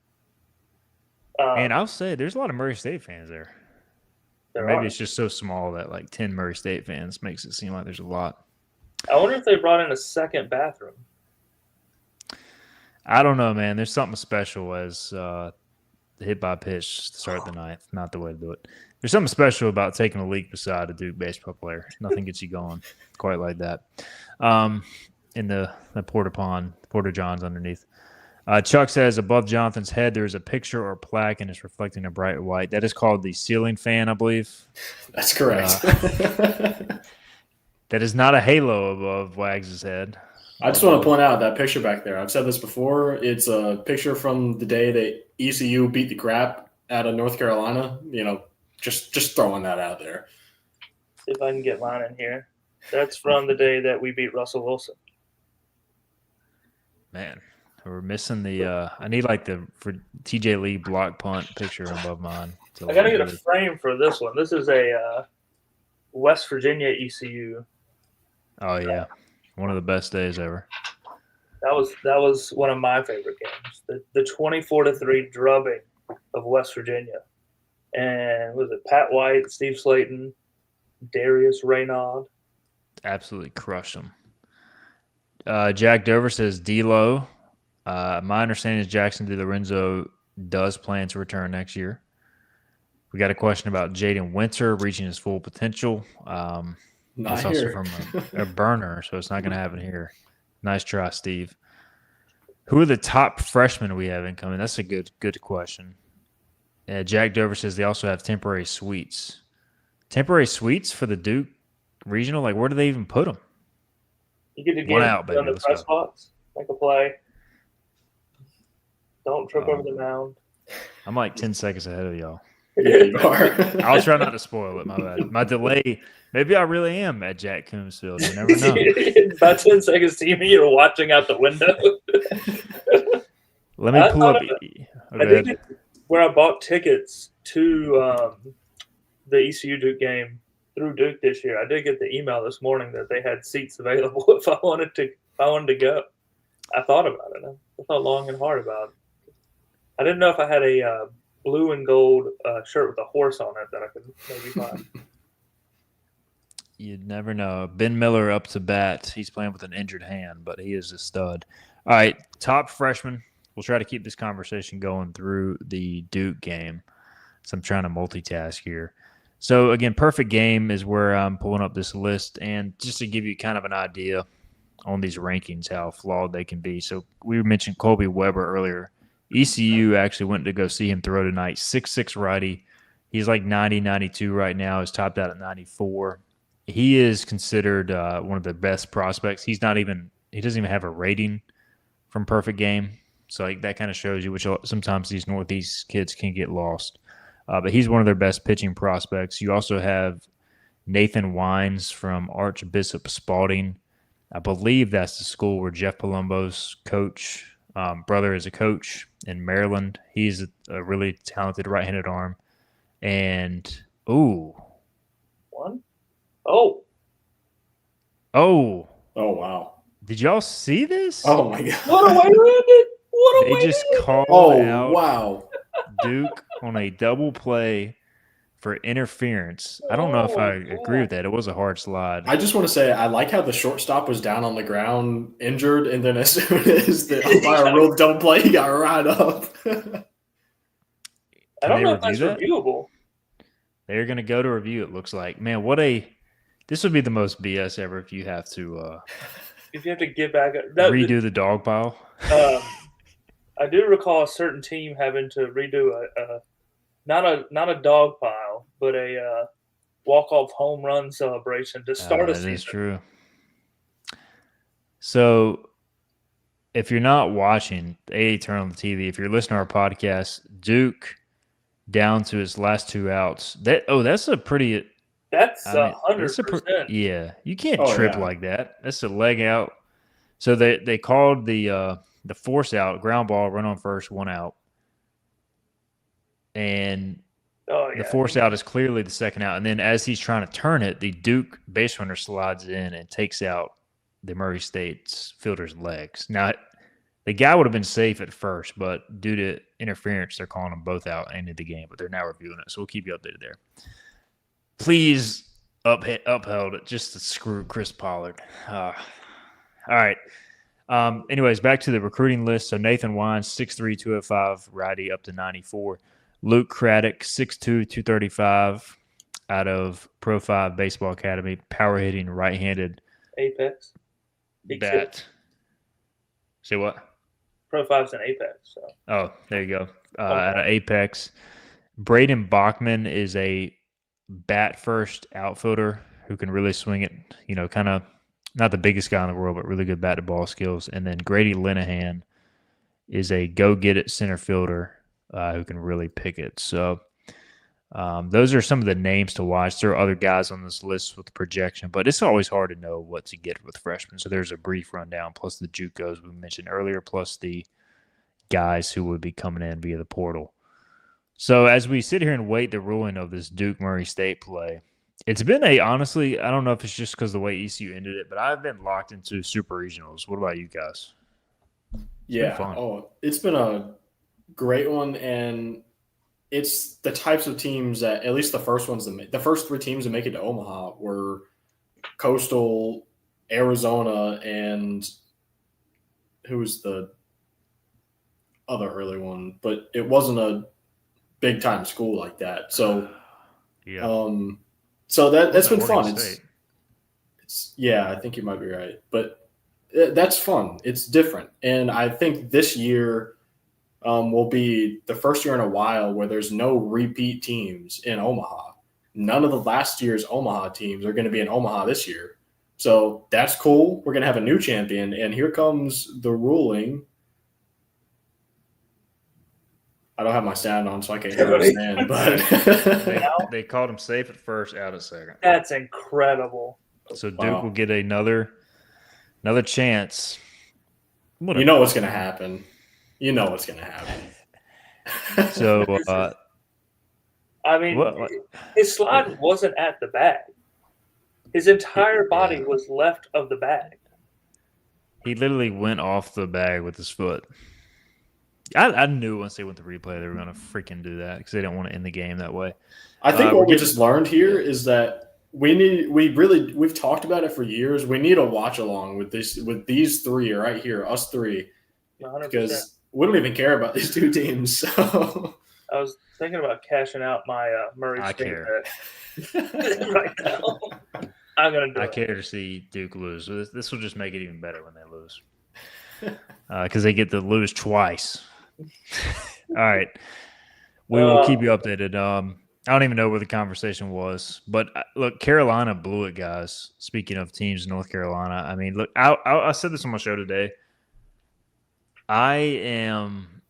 And I'll say there's a lot of Murray State fans there. Maybe it's just so small that 10 Murray State fans makes it seem like there's a lot. I wonder if they brought in a second bathroom. I don't know, man. There's something special as the hit by pitch to start the ninth. Not the way to do it. There's something special about taking a leak beside a Duke baseball player. Nothing gets you going quite like that. In the Porta Johns underneath. Chuck says above Jonathan's head there is a picture or plaque and it's reflecting a bright white. That is called the ceiling fan, I believe. That's correct. That is not a halo above Wags' head. I just want to point out that picture back there. I've said this before. It's a picture from the day that ECU beat the crap out of North Carolina. Just throwing that out there. See if I can get mine in here. That's from the day that we beat Russell Wilson. Man, we're missing the. I need for TJ Lee block punt picture above mine. I gotta get a frame for this one. This is a West Virginia ECU. Oh yeah, one of the best days ever. That was one of my favorite games. The 24-3 drubbing of West Virginia, and was it Pat White, Steve Slayton, Darius Raynaud? Absolutely crushed them. Jack Dover says D-Lo. My understanding is Jackson DiLorenzo does plan to return next year. We got a question about Jaden Winter reaching his full potential. That's also from a burner, so it's not going to happen here. Nice try, Steve. Who are the top freshmen we have incoming? That's a good question. Jack Dover says they also have temporary suites. Temporary suites for the Duke regional? Like, where do they even put them? You get to get one out, baby. on the press box, make a play. Don't trip over the mound. I'm like 10 seconds ahead of y'all. Yeah, you are. I'll try not to spoil it. My bad. My delay. Maybe I really am at Jack Coombs Field. You never know. About 10 seconds to me, you're watching out the window. Let me pull up. I did where I bought tickets to the ECU Duke game through Duke this year. I did get the email this morning that they had seats available if I wanted to go. I thought about it. I thought long and hard about it. I didn't know if I had a blue and gold shirt with a horse on it that I could maybe find. You'd never know. Ben Miller up to bat. He's playing with an injured hand, but he is a stud. All right, top freshman. We'll try to keep this conversation going through the Duke game. So I'm trying to multitask here. So, again, perfect game is where I'm pulling up this list. And just to give you kind of an idea on these rankings, how flawed they can be. So we mentioned Colby Weber earlier. ECU actually went to go see him throw tonight. 6'6" righty. He's like 90, 92 right now. He's topped out at 94. He is considered one of the best prospects. He doesn't even have a rating from Perfect Game. So like, that kind of shows you, which sometimes these Northeast kids can get lost. But he's one of their best pitching prospects. You also have Nathan Wines from Archbishop Spalding. I believe that's the school where Jeff Palumbo's brother is a coach in Maryland. He's a really talented right-handed arm. And, One? Oh, wow. Did y'all see this? Oh, my God. what a way to end it. They just called out wow. Duke on a double play for interference. I don't know if I agree with that. It was a hard slide. I just want to say I like how the shortstop was down on the ground injured, and then as soon as the umpire ruled double play, he got right up. I don't know if that's reviewable. They're going to go to review, it looks like. Man, this would be the most BS ever if you have to if you have to get back redo the dog pile. I do recall a certain team having to redo not a dog pile, but a walk-off home run celebration to start a season. That is true. So, if you're not watching, turn on the TV. If you're listening to our podcast, Duke down to his last two outs. That's a pretty. That's 100%. Yeah, you can't trip like that. That's a leg out. So they called the force out, ground ball, run on first, 1 out. And the force out is clearly the second out. And then as he's trying to turn it, the Duke base runner slides in and takes out the Murray State's fielder's legs. Now, the guy would have been safe at first, but due to interference, they're calling them both out and in the game. But they're now reviewing it, so we'll keep you updated there. Please upheld it just to screw Chris Pollard. All right. Anyways, back to the recruiting list. So Nathan Wines, 6'3", 205, righty, up to 94. Luke Craddock, 6'2", 235, out of Pro 5 Baseball Academy, power hitting, right-handed. Apex. Bat. Say what? Pro 5's an Apex. So. Oh, there you go. Out of Apex. Braden Bachman is a bat-first outfielder who can really swing it, kind of not the biggest guy in the world, but really good bat to ball skills. And then Grady Linehan is a go get it center fielder who can really pick it. So those are some of the names to watch. There are other guys on this list with projection, but it's always hard to know what to get with freshmen. So there's a brief rundown, plus the JUCOs we mentioned earlier, plus the guys who would be coming in via the portal. So as we sit here and wait the ruling of this Duke-Murray State play, it's been honestly, I don't know if it's just because the way ECU ended it, but I've been locked into super regionals. What about you guys? It's been a great one, and it's the types of teams that at least the first 3 teams that make it to Omaha were Coastal, Arizona, and who was the other early one? But it wasn't a big time school like that. So, so that's been fun. I think you might be right, but that's fun. It's different, and I think this year will be the first year in a while where there's no repeat teams in Omaha. None of the last year's Omaha teams are going to be in Omaha this year. So that's cool. We're going to have a new champion, and here comes the ruling. I don't have my sound on, so I can't hear what I'm saying, but they called him safe at first, out at second. That's incredible. So Duke will get another chance. You know what's going to happen. So, I mean, his slide wasn't at the bag. His entire body was left of the bag. He literally went off the bag with his foot. I knew once they went to replay they were going to freaking do that because they didn't want to end the game that way. I think what we just learned here is that we've talked about it for years. We need a watch along with these 3 right here, us 3, 100%. because we don't even care about these 2 teams. So I was thinking about cashing out my Murray State bet right now. I'm gonna do it. I care to see Duke lose. This will just make it even better when they lose, because they get to lose twice. All right, we will keep you updated. I don't even know where the conversation was, but look, Carolina blew it, guys. Speaking of teams in North Carolina, I mean, look, I said this on my show today. I am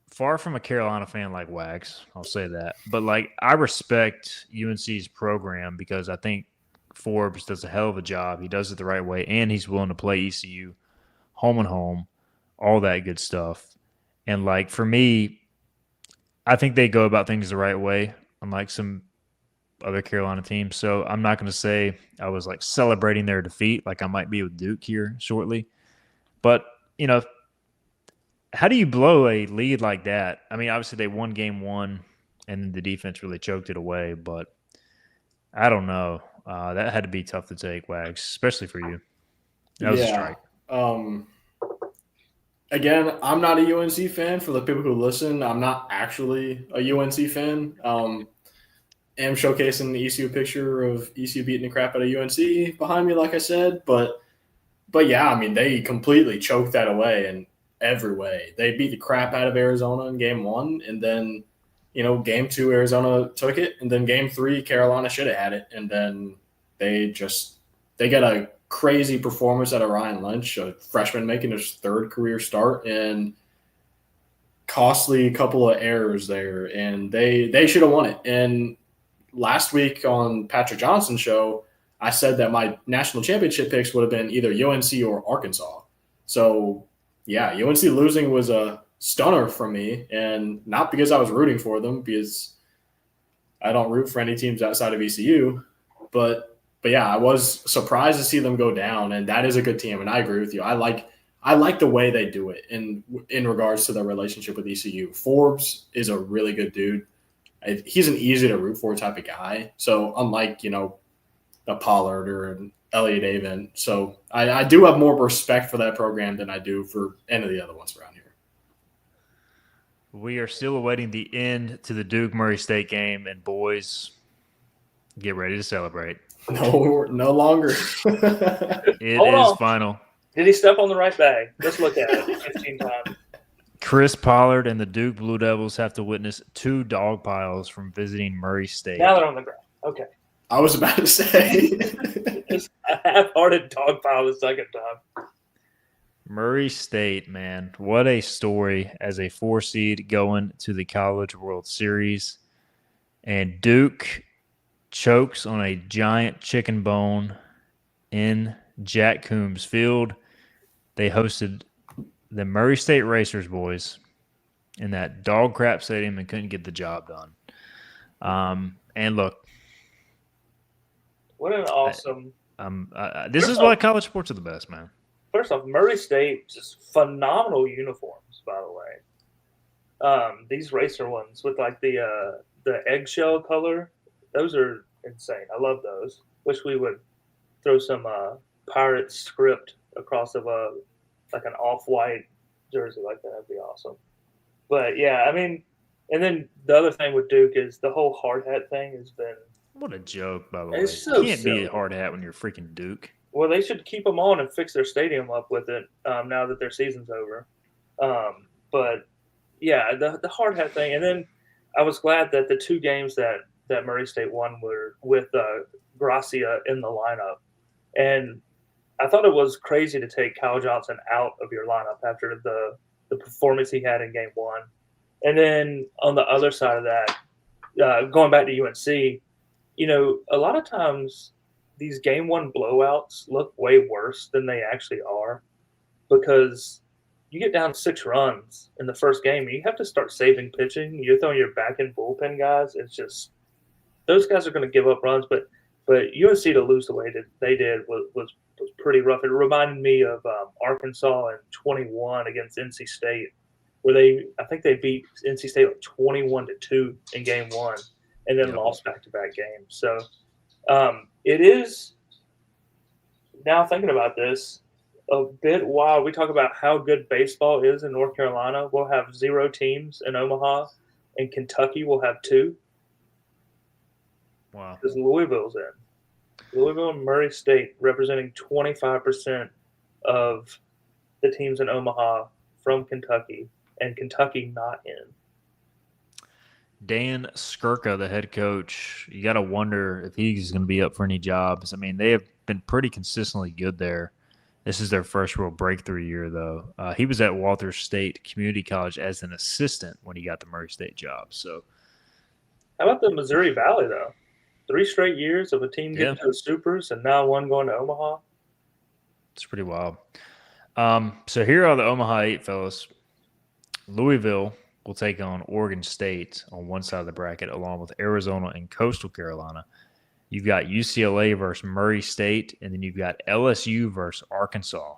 far from a Carolina fan like Wags. I'll say that. But, I respect UNC's program because I think Forbes does a hell of a job. He does it the right way, and he's willing to play ECU home and home, all that good stuff. And, for me, I think they go about things the right way, unlike some other Carolina teams. So I'm not going to say I was, celebrating their defeat like I might be with Duke here shortly. But, how do you blow a lead like that? I mean, obviously they won game 1, and then the defense really choked it away. But I don't know. That had to be tough to take, Wags, especially for you. That was a strike. Again, I'm not a UNC fan. For the people who listen, I'm not actually a UNC fan. Am showcasing the ECU picture of ECU beating the crap out of UNC behind me, like I said. But yeah, I mean, they completely choked that away in every way. They beat the crap out of Arizona in game 1, and then, game 2, Arizona took it, and then game 3, Carolina should have had it, and then they get a crazy performance out of Ryan Lynch, a freshman making his 3rd career start, and costly couple of errors there, and they should have won it. And last week on Patrick Johnson's show, I said that my national championship picks would have been either UNC or Arkansas. So, yeah, UNC losing was a stunner for me, and not because I was rooting for them, because I don't root for any teams outside of ECU, but yeah, I was surprised to see them go down, and that is a good team, and I agree with you. I like the way they do it in regards to their relationship with ECU. Forbes is a really good dude. He's an easy to root for type of guy. So unlike, a Pollard or an Elliott Avent. So I do have more respect for that program than I do for any of the other ones around here. We are still awaiting the end to the Duke-Murray State game, and boys, get ready to celebrate. No longer. It is final. Did he step on the right bag? Let's look at it 15 times. Chris Pollard and the Duke Blue Devils have to witness 2 dog piles from visiting Murray State. Now they're on the ground. Okay. I was about to say. Just a half-hearted dog pile the second time. Murray State, man, what a story as a 4 seed going to the College World Series. And Duke chokes on a giant chicken bone in Jack Coombs Field. They hosted the Murray State Racers boys in that dog crap stadium and couldn't get the job done. And look, what an awesome. This is why college sports are the best, man. First off, Murray State, just phenomenal uniforms, by the way. These racer ones with like the eggshell color, those are insane. I love those. Wish we would throw some pirate script across of like an off-white jersey like that. That'd be awesome. But yeah, I mean, and then the other thing with Duke is the whole hard hat thing has been. What a joke, by the way. It's so you can't silly. be a hard hat when you're freaking Duke. Well, they should keep them on and fix their stadium up with it now that their season's over. But yeah, the hard hat thing, and then I was glad that the 2 games that Murray State won were with Gracia in the lineup, and I thought it was crazy to take Kyle Johnson out of your lineup after the performance he had in Game 1, and then on the other side of that, going back to UNC, a lot of times these Game 1 blowouts look way worse than they actually are because you get down 6 runs in the first game. You have to start saving pitching. You're throwing your back end bullpen guys. It's just those guys are going to give up runs. But UNC to lose the way that they did was pretty rough. It reminded me of Arkansas in 21 against NC State, where I think they beat NC State like 21-2 in Game 1, and then lost back-to-back games. So it is, now thinking about this, a bit wild. We talk about how good baseball is in North Carolina. We'll have 0 teams in Omaha, and Kentucky will have 2. Wow. Because Louisville's in. Louisville and Murray State representing 25% of the teams in Omaha from Kentucky, and Kentucky not in. Dan Skirka, the head coach, you got to wonder if he's going to be up for any jobs. I mean, they have been pretty consistently good there. This is their first real breakthrough year, though. He was at Walters State Community College as an assistant when he got the Murray State job. So, how about the Missouri Valley, though? 3 straight years of a team getting to the Supers, and now 1 going to Omaha. It's pretty wild. So here are the Omaha 8, fellas. Louisville will take on Oregon State on one side of the bracket, along with Arizona and Coastal Carolina. You've got UCLA versus Murray State, and then you've got LSU versus Arkansas.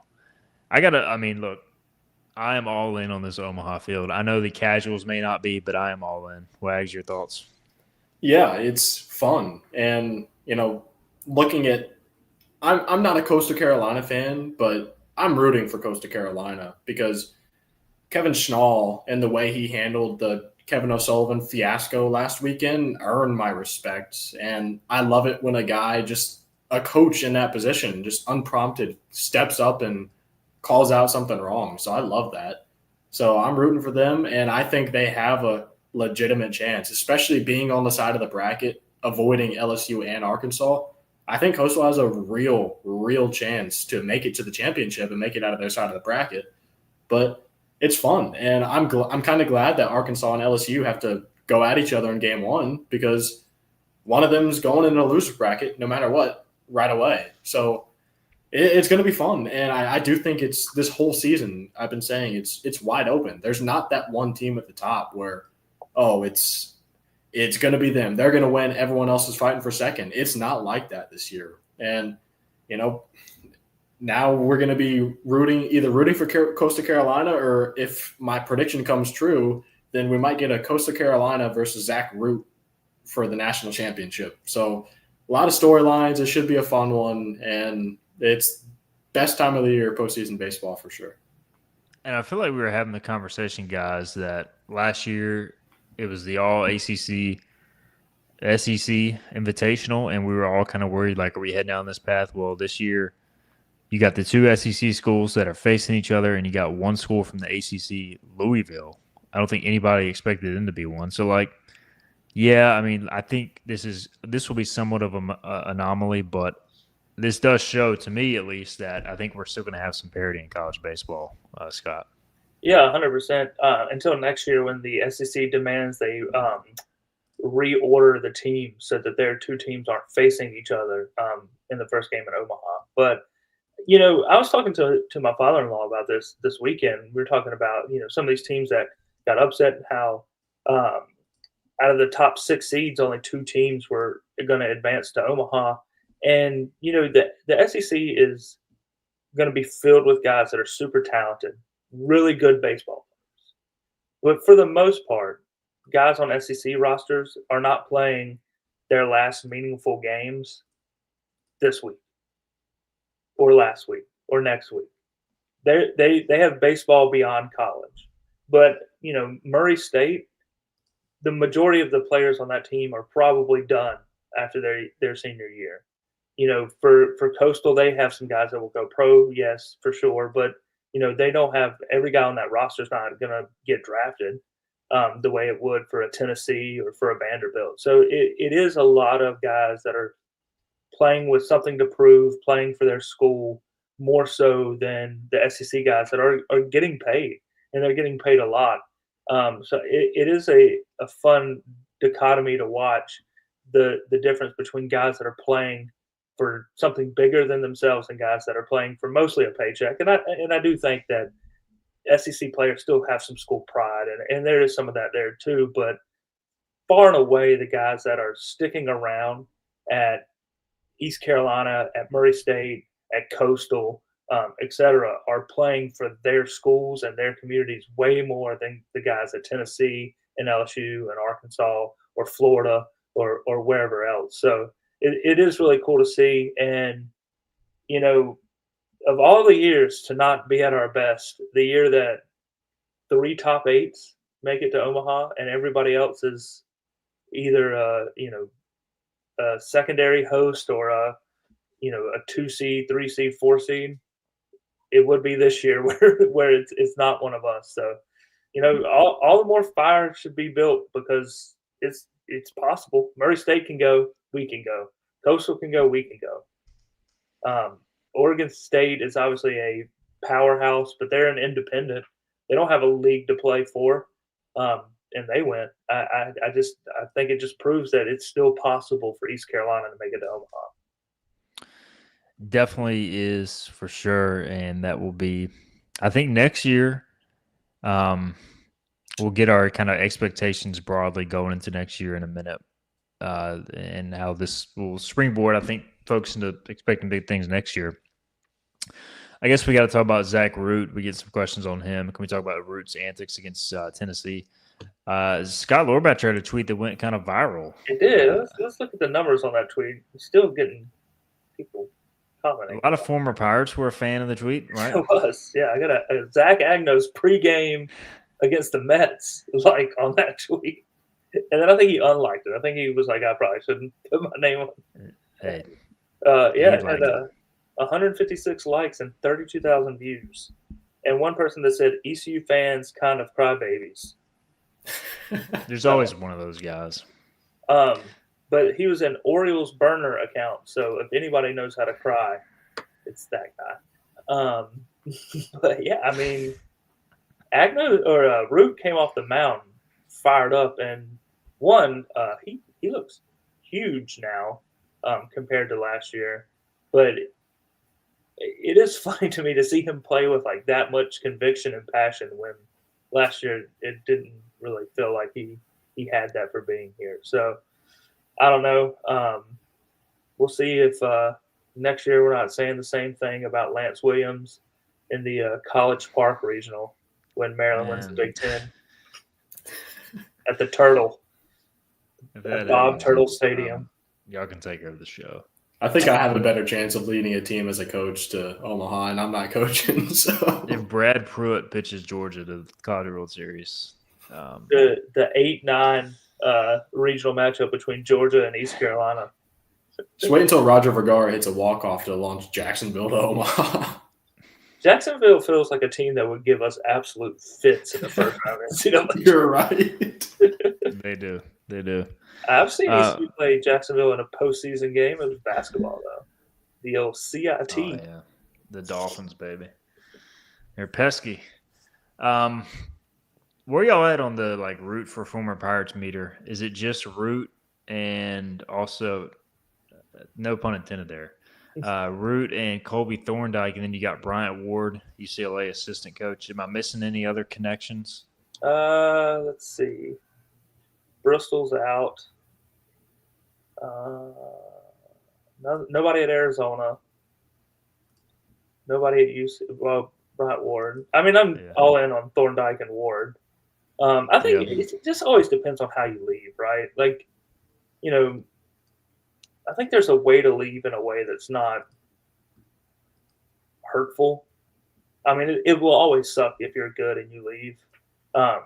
Look, I am all in on this Omaha field. I know the casuals may not be, but I am all in. Wags, your thoughts? Yeah, it's fun. And, looking at – I'm not a Coastal Carolina fan, but I'm rooting for Coastal Carolina because Kevin Schnall and the way he handled the Kevin O'Sullivan fiasco last weekend earned my respect. And I love it when a guy, just a coach in that position, just unprompted, steps up and calls out something wrong. So I love that. So I'm rooting for them, and I think they have a legitimate chance, especially being on the side of the bracket, avoiding LSU and Arkansas. I think Coastal has a real chance to make it to the championship and make it out of their side of the bracket. But it's fun, and I'm kind of glad that Arkansas and LSU have to go at each other in Game 1 because one of them is going in a loser bracket no matter what right away. So it's going to be fun, and I do think it's this whole season. I've been saying it's wide open. There's not that one team at the top where it's going to be them. They're going to win. Everyone else is fighting for second. It's not like that this year, and now we're going to be rooting for Coastal Carolina, or if my prediction comes true, then we might get a Coastal Carolina versus Zach Root for the national championship. So a lot of storylines. It should be a fun one, and it's best time of the year, postseason baseball for sure. And I feel like we were having the conversation, guys, that last year it was the all ACC, SEC invitational, and we were all kind of worried, like, are we heading down this path? Well, this year you got the 2 SEC schools that are facing each other, and you got one school from the ACC, Louisville. I don't think anybody expected them to be one. So, like, Yeah, I mean, I think this will be somewhat of an anomaly, but this does show, to me at least, that I think we're still going to have some parity in college baseball, Scott. Yeah, 100%. Until next year, when the SEC demands they reorder the team so that their two teams aren't facing each other in the first game in Omaha. But I was talking to my father-in-law about this weekend. We were talking about some of these teams that got upset and how um, out of the top six seeds, only two teams were going to advance to Omaha. And the SEC is going to be filled with guys that are super talented, really good baseball players. But for the most part, guys on SEC rosters are not playing their last meaningful games this week or last week or next week. They have baseball beyond college. But, Murray State, the majority of the players on that team are probably done after their senior year. For Coastal, they have some guys that will go pro, yes, for sure, but they don't have every guy on that roster is not going to get drafted the way it would for a Tennessee or for a Vanderbilt. So it is a lot of guys that are playing with something to prove, playing for their school more so than the SEC guys that are getting paid, and they're getting paid a lot. So it is a fun dichotomy to watch the difference between guys that are playing for something bigger than themselves and guys that are playing for mostly a paycheck. And I do think that SEC players still have some school pride, and there is some of that there too. But far and away, the guys that are sticking around at East Carolina, at Murray State, at Coastal, etc., are playing for their schools and their communities way more than the guys at Tennessee and LSU and Arkansas or Florida or wherever else. So it is really cool to see. And, of all the years to not be at our best, the year that three top eights make it to Omaha and everybody else is either, a secondary host or a 2 seed, 3 seed, 4 seed, it would be this year where it's not one of us. So, all the more fire should be built because it's possible. Murray State can go, we can go. Coastal can go, we can go. Oregon State is obviously a powerhouse, but they're an independent. They don't have a league to play for, and they went. I think it just proves that it's still possible for East Carolina to make it to Omaha. Definitely is for sure, and that will be. I think next year, we'll get our kind of expectations broadly going into next year in a minute, and how this will springboard. I think folks into expecting big things next year. I guess we got to talk about Zach Root. We get some questions on him. Can we talk about Root's antics against Tennessee? Scott Lorbatch had a tweet that went kind of viral. It did. Let's look at the numbers on that tweet. It's still getting people commenting. A lot of former Pirates were a fan of the tweet, right? It was. Yeah, I got a Zach Agno's pregame against the Mets like on that tweet. And then I think he unliked it. I think he was like, I probably shouldn't put my name on it. Hey, it had 156 likes and 32,000 views. And one person that said, ECU fans kind of crybabies. There's always one of those guys. But he was an Orioles burner account. So if anybody knows how to cry, it's that guy. But yeah, I mean, Agno or Root came off the mound fired up, and one, he looks huge now compared to last year. But it is funny to me to see him play with like that much conviction and passion when last year it didn't really feel like he had that for being here. So I don't know. We'll see if next year we're not saying the same thing about Lance Williams in the College Park Regional when Maryland wins the Big Ten at the Turtle, at Bob Turtle Stadium. Y'all can take over the show. I think I have a better chance of leading a team as a coach to Omaha, and I'm not coaching. So if Brad Pruitt pitches Georgia to the College World Series, the 8-9 regional matchup between Georgia and East Carolina. Just wait until Roger Vergara hits a walk-off to launch Jacksonville to Omaha. Jacksonville feels like a team that would give us absolute fits in the first round. You're right. They do. They do. I've seen ECU play Jacksonville in a postseason game of basketball, though. The old CIT. Oh, yeah. The Dolphins, baby. They're pesky. Where y'all at on the root for former Pirates meter? Is it just root and also no pun intended there? Root and Colby Thorndike, and then you got Bryant Ward, UCLA assistant coach. Am I missing any other connections? Let's see. Bristol's out. Nobody at Arizona. Nobody at UC. Well, Bryant Ward. I mean, I'm all in on Thorndike and Ward. I think it just always depends on how you leave, right? Like, I think there's a way to leave in a way that's not hurtful. I mean, it will always suck if you're good and you leave. I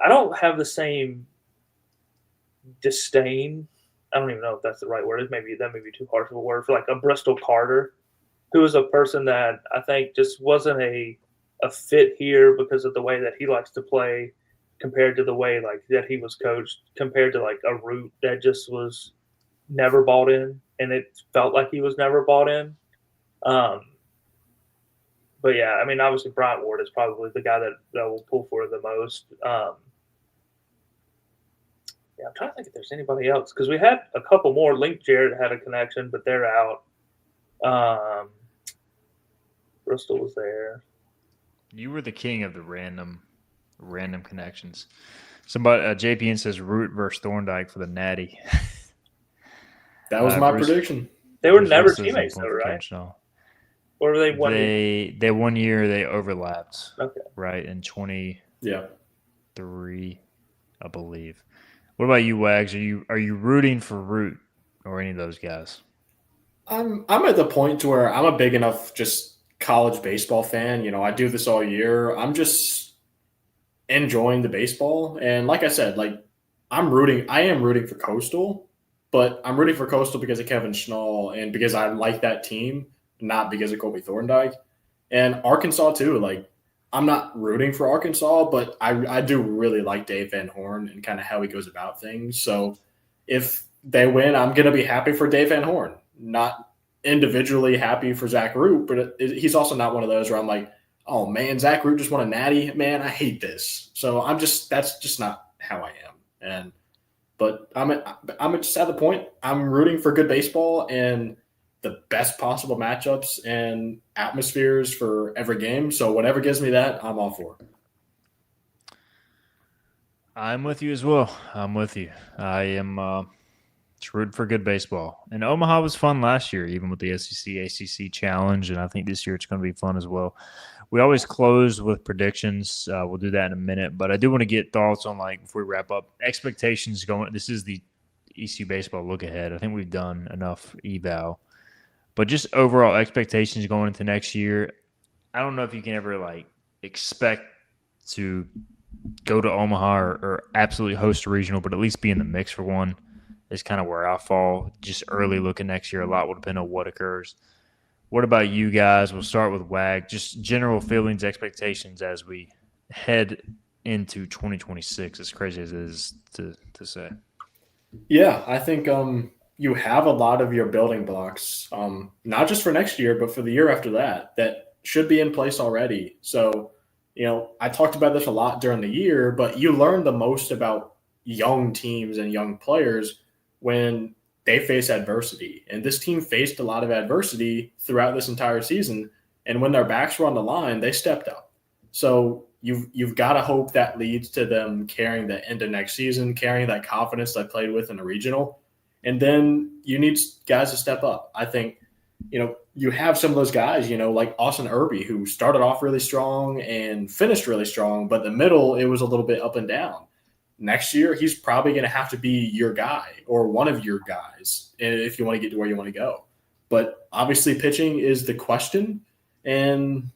don't have the same disdain. I don't even know if that's the right word. That may be too harsh of a word for a Bristol Carter, who was a person that I think just wasn't a fit here because of the way that he likes to play compared to the way that he was coached, compared to a Root that just was never bought in, and it felt like he was never bought in. But yeah, I mean, obviously Bryant Ward is probably the guy that will pull for the most. Yeah, I'm trying to think if there's anybody else because we had a couple more. Link Jarrett had a connection, but they're out. Bristol was there. You were the king of the random connections. Somebody JPN says Root versus Thorndike for the Natty. That was my prediction. They were never teammates, though, right? Or were they one year? They 1 year they overlapped. Okay. Right in 23, I believe. What about you, Wags? Are you rooting for Root or any of those guys? I'm at the point to where I'm a big enough just college baseball fan. I do this all year. I'm just enjoying the baseball, and like I said, I am rooting for Coastal, but I'm rooting for Coastal because of Kevin Schnall and because I like that team, not because of Colby Thorndike. And Arkansas too. I'm not rooting for Arkansas, but I do really like Dave Van Horn and kind of how he goes about things. So if they win, I'm going to be happy for Dave Van Horn, not individually happy for Zach Root, but he's also not one of those where I'm like, oh man, Zach Root just won a natty. Man, I hate this. So that's just not how I am. But I'm just at the point I'm rooting for good baseball and the best possible matchups and atmospheres for every game. So whatever gives me that, I'm all for. I'm with you as well. I'm with you. I am just rooting for good baseball. And Omaha was fun last year, even with the SEC ACC challenge, and I think this year it's going to be fun as well. We always close with predictions. We'll do that in a minute, but I do want to get thoughts on before we wrap up expectations going. This is the ECU baseball look ahead. I think we've done enough eval. But just overall expectations going into next year, I don't know if you can ever expect to go to Omaha or absolutely host a regional, but at least be in the mix for one is kind of where I fall. Just early looking next year, a lot will depend on what occurs. What about you guys? We'll start with WAG. Just general feelings, expectations as we head into 2026, as crazy as it is to say. Yeah, I think you have a lot of your building blocks, not just for next year, but for the year after that should be in place already. So, I talked about this a lot during the year, but you learn the most about young teams and young players when they face adversity. And this team faced a lot of adversity throughout this entire season. And when their backs were on the line, they stepped up. So you've got to hope that leads to them carrying that into next season, carrying that confidence they played with in the regional. And then you need guys to step up. I think, you have some of those guys, like Austin Irby, who started off really strong and finished really strong, but the middle, it was a little bit up and down. Next year, he's probably going to have to be your guy or one of your guys if you want to get to where you want to go. But obviously pitching is the question, and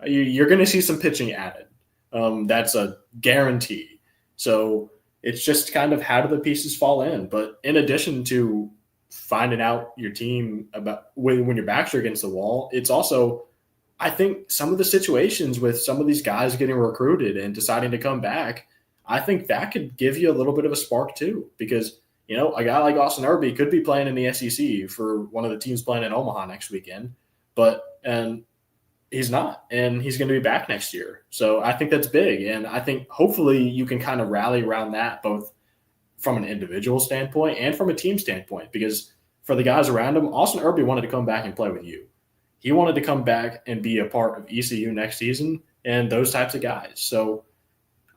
you're going to see some pitching added. That's a guarantee. So it's just kind of how do the pieces fall in. But in addition to finding out your team about when your backs are against the wall, it's also, I think, some of the situations with some of these guys getting recruited and deciding to come back. I think that could give you a little bit of a spark too, because a guy like Austin Irby could be playing in the SEC for one of the teams playing in Omaha next weekend, and he's not, and he's going to be back next year. So I think that's big, and I think hopefully you can kind of rally around that both from an individual standpoint and from a team standpoint, because for the guys around him, Austin Irby wanted to come back and play with you. He wanted to come back and be a part of ECU next season and those types of guys. So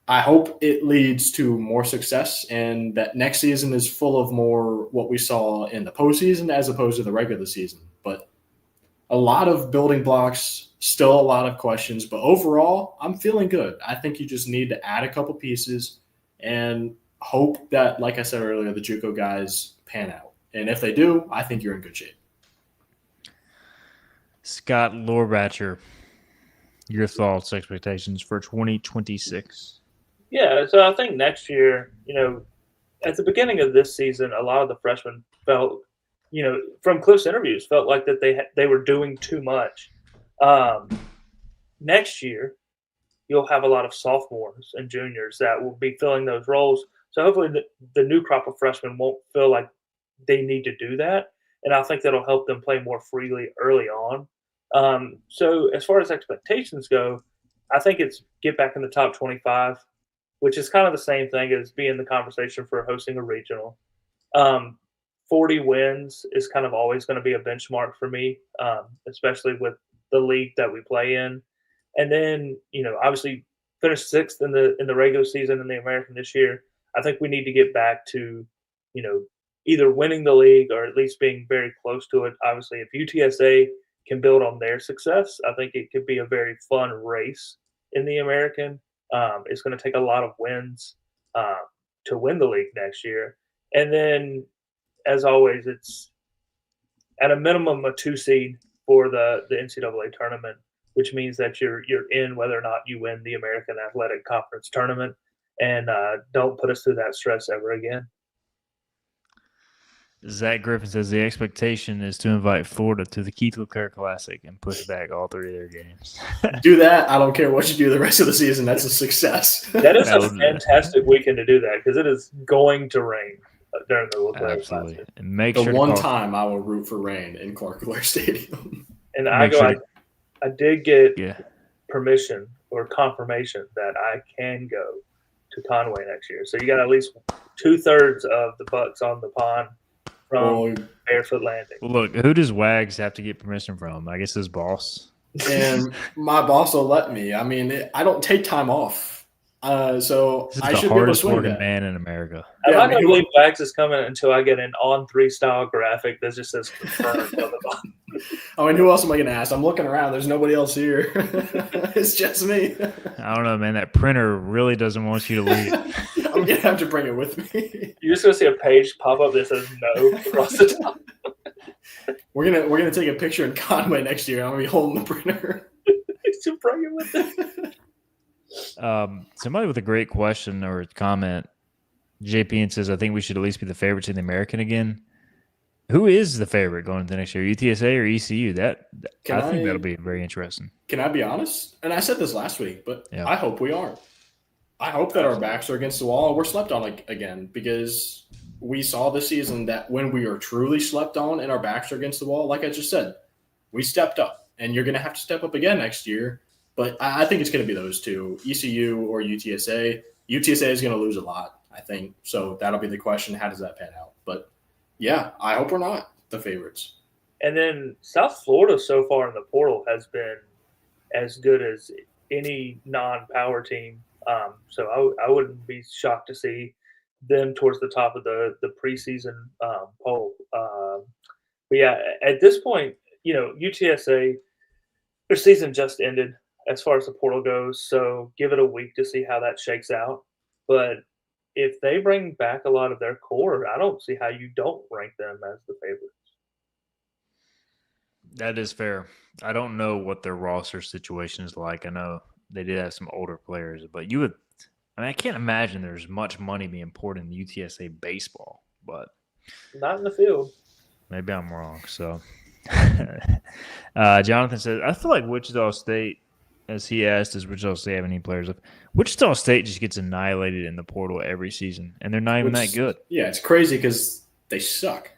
I hope it leads to more success and that next season is full of more what we saw in the postseason as opposed to the regular season. But a lot of building blocks, still a lot of questions. But overall, I'm feeling good. I think you just need to add a couple pieces and hope that, like I said earlier, the JUCO guys pan out. And if they do, I think you're in good shape. Scott Lorbatcher, your thoughts, expectations for 2026? Yeah, so I think next year, at the beginning of this season, a lot of the freshmen felt, from Cliff's interviews, felt like that they were doing too much. Next year, you'll have a lot of sophomores and juniors that will be filling those roles. So hopefully the new crop of freshmen won't feel like they need to do that. And I think that'll help them play more freely early on. So as far as expectations go, I think it's get back in the top 25, which is kind of the same thing as being the conversation for hosting a regional. 40 wins is kind of always going to be a benchmark for me, especially with the league that we play in. And then, obviously finish sixth in the regular season in the American this year. I think we need to get back to, either winning the league or at least being very close to it. Obviously, if UTSA can build on their success, I think it could be a very fun race in the American. It's going to take a lot of wins to win the league next year. And then, as always, it's at a minimum a 2 seed for the NCAA tournament, which means that you're in whether or not you win the American Athletic Conference tournament. And don't put us through that stress ever again. Zach Griffin says the expectation is to invite Florida to the Keith LeClaire Classic and push back all 3 of their games. Do that. I don't care what you do the rest of the season. That's a success. That is a fantastic weekend to do that because it is going to rain during the LeClaire Absolutely. Classic. And make the sure one time I will root for rain in Clark-LeClaire Stadium. And I did get permission or confirmation that I can go to Conway next year. So you got at least 2/3 of the Bucks on the pond from Barefoot Landing. Well, look, who does Wags have to get permission from? I guess his boss. And my boss will let me. I mean, I don't take time off. So this is I the should be able to hardest swing working that. man in America. I'm not going to believe Wags is coming until I get an on-3 style graphic that just says confirmed on the bottom. I mean, who else am I going to ask? I'm looking around. There's nobody else here. It's just me. I don't know, man. That printer really doesn't want you to leave. I'm going to have to bring it with me. You're just going to see a page pop up that says no across the top. We're gonna take a picture in Conway next year. I'm going to be holding the printer. To bring it with it. Somebody with a great question or comment, JPN says, I think we should at least be the favorites in the American again. Who is the favorite going into next year, UTSA or ECU? I think that'll be very interesting. Can I be honest? And I said this last week, but yeah. I hope we aren't. I hope that our backs are against the wall and we're slept on again, because we saw this season that when we are truly slept on and our backs are against the wall, like I just said, we stepped up, and you're going to have to step up again next year. But I think it's going to be those two, ECU or UTSA. UTSA is going to lose a lot, I think. So that'll be the question. How does that pan out? But, yeah, I hope we're not the favorites. And then South Florida so far in the portal has been as good as any non-power team. So I wouldn't be shocked to see them towards the top of the preseason poll. But, yeah, at this point, UTSA, their season just ended as far as the portal goes. So give it a week to see how that shakes out. But if they bring back a lot of their core, I don't see how you don't rank them as the favorites. That is fair. I don't know what their roster situation is like. I know they did have some older players, but I can't imagine there's much money being poured in UTSA baseball, but not in the field. Maybe I'm wrong. So Jonathan says, I feel like Wichita State as he asked, does Wichita State have any players left? Wichita State just gets annihilated in the portal every season, and they're not even that good. Yeah, it's crazy because they suck.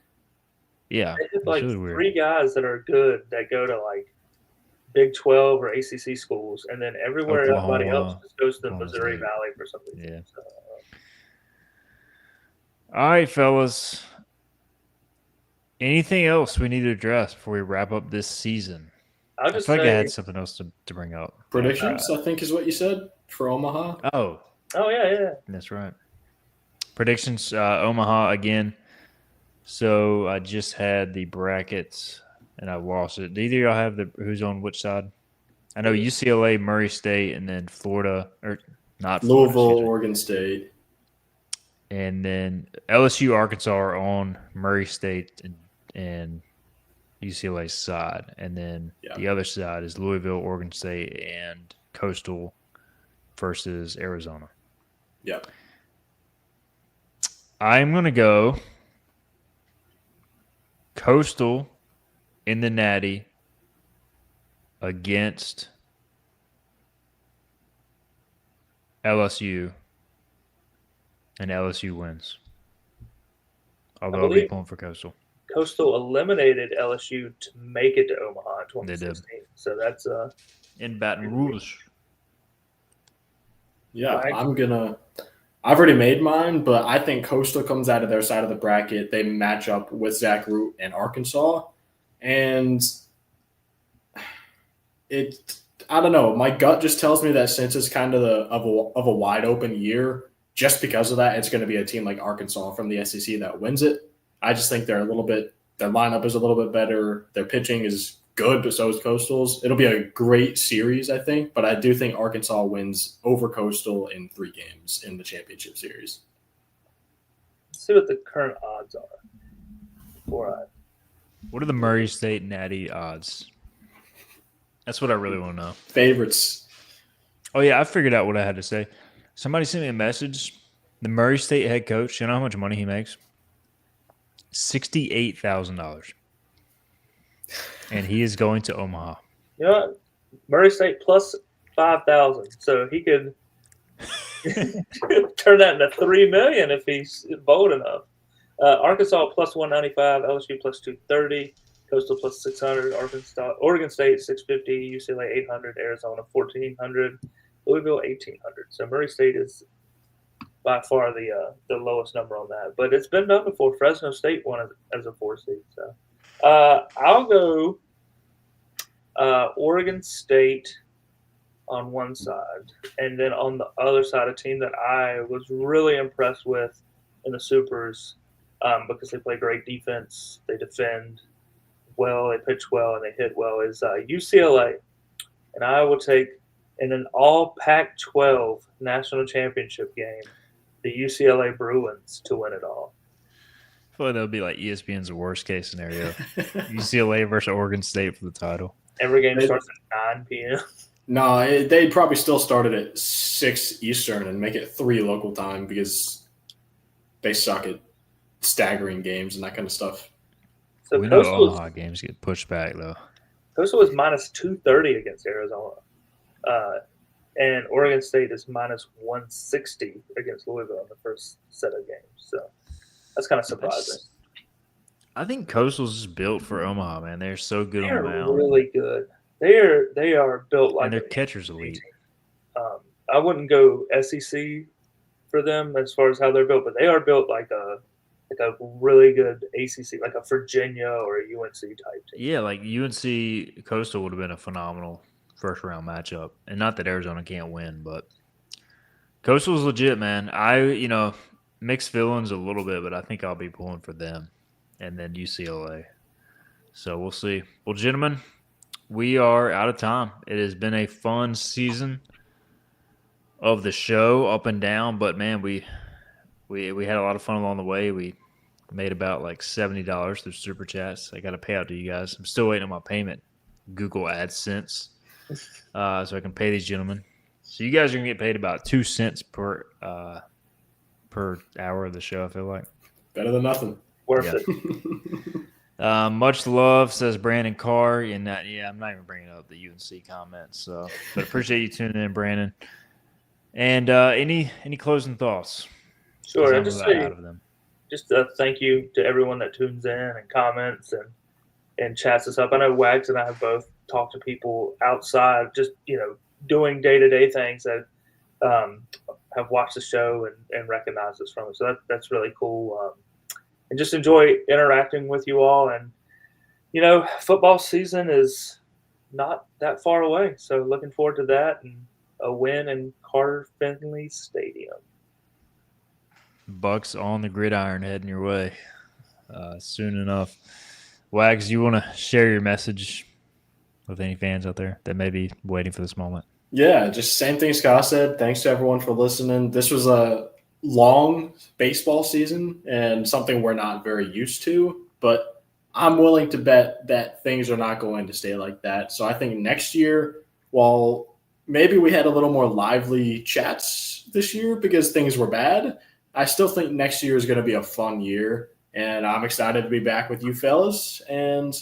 Yeah, They have it's like really weird. 3 guys that are good that go to like Big 12 or ACC schools, and then everywhere everybody else Oklahoma, just goes to the Oklahoma Missouri State. Valley for some reason. Yeah. So, All right, fellas. Anything else we need to address before we wrap up this season? I'll just I feel like I say, had something else to bring up. Predictions, I think, is what you said for Omaha. Oh, yeah. that's right. Predictions, Omaha again. So I just had the brackets and I lost it. Do either of y'all have who's on which side? I know UCLA, Murray State, and then Florida, or not Florida, Louisville, Oregon State. and then LSU, Arkansas are on Murray State and UCLA's side, and then the other side is Louisville, Oregon State, and Coastal versus Arizona. Yep. I'm going to go Coastal in the Natty against LSU, and LSU wins. Although I'll be pulling for Coastal. Coastal eliminated LSU to make it to Omaha in 2016. They did. So that's in Baton Rouge. Yeah, I've already made mine, but I think Coastal comes out of their side of the bracket. They match up with Zach Root and Arkansas. And I don't know. My gut just tells me that since it's kind of of a wide open year, just because of that, it's going to be a team like Arkansas from the SEC that wins it. I just think their lineup is a little bit better. Their pitching is good, but so is Coastal's. It'll be a great series, I think, but I do think Arkansas wins over Coastal in 3 games in the championship series. Let's see what the current odds are. What are the Murray State Natty odds? That's what I really want to know. Favorites. Oh, yeah, I figured out what I had to say. Somebody sent me a message. The Murray State head coach, you know how much money he makes? $68,000. And he is going to Omaha. You know what? Murray State plus 5,000. So he could turn that into $3 million if he's bold enough. Arkansas plus 195, LSU plus 230, Coastal plus 600, Oregon State 650, UCLA 800, Arizona 1400, Louisville 1800. So Murray State is by far the lowest number on that, but it's been done before. Fresno State won as a 4 seed. So I'll go Oregon State on one side, and then on the other side, a team that I was really impressed with in the Supers because they play great defense, they defend well, they pitch well, and they hit well is UCLA, and I will take in an all Pac-12 national championship game the UCLA Bruins to win it all. I feel like that would be like ESPN's worst case scenario. UCLA versus Oregon State for the title. Every game starts at 9 p.m. No, they'd probably still start it at 6 Eastern and make it 3 local time because they suck at staggering games and that kind of stuff. So we know Omaha games get pushed back, though. Coastal was minus 230 against Arizona. And Oregon State is minus 160 against Louisville in the first set of games. So that's kind of surprising. I think Coastal's just built for Omaha, man. They're so good on the mound. They're really good. They are built like. And their catcher's elite. I wouldn't go SEC for them as far as how they're built, but they are built like a really good ACC, like a Virginia or a UNC type team. Yeah, like UNC Coastal would have been a phenomenal first round matchup. And not that Arizona can't win, but Coastal's legit, man. Mixed feelings a little bit, but I think I'll be pulling for them. And then UCLA. So we'll see. Well, gentlemen, we are out of time. It has been a fun season of the show, up and down. But, man, we had a lot of fun along the way. We made about like $70 through Super Chats. I got to pay out to you guys. I'm still waiting on my payment, Google AdSense, so I can pay these gentlemen. So you guys are going to get paid about 2 cents per hour of the show, I feel like. Better than nothing. Worth it. Much love, says Brandon Carr. And I'm not even bringing up the UNC comments. So, but appreciate you tuning in, Brandon. And any closing thoughts? Sure. I'm about out of them. Just thank you to everyone that tunes in and comments and chats us up. I know Wags and I have both talked to people outside, just doing day-to-day things that have watched the show and recognized us from it. So that's really cool. And just enjoy interacting with you all. And football season is not that far away, so looking forward to that and a win in Carter Finley Stadium. Bucks on the gridiron heading your way soon enough. Wags, you want to share your message with any fans out there that may be waiting for this moment? Yeah, just same thing Scott said. Thanks to everyone for listening. This was a long baseball season and something we're not very used to, but I'm willing to bet that things are not going to stay like that. So I think next year, while maybe we had a little more lively chats this year because things were bad, I still think next year is going to be a fun year, and I'm excited to be back with you fellas. And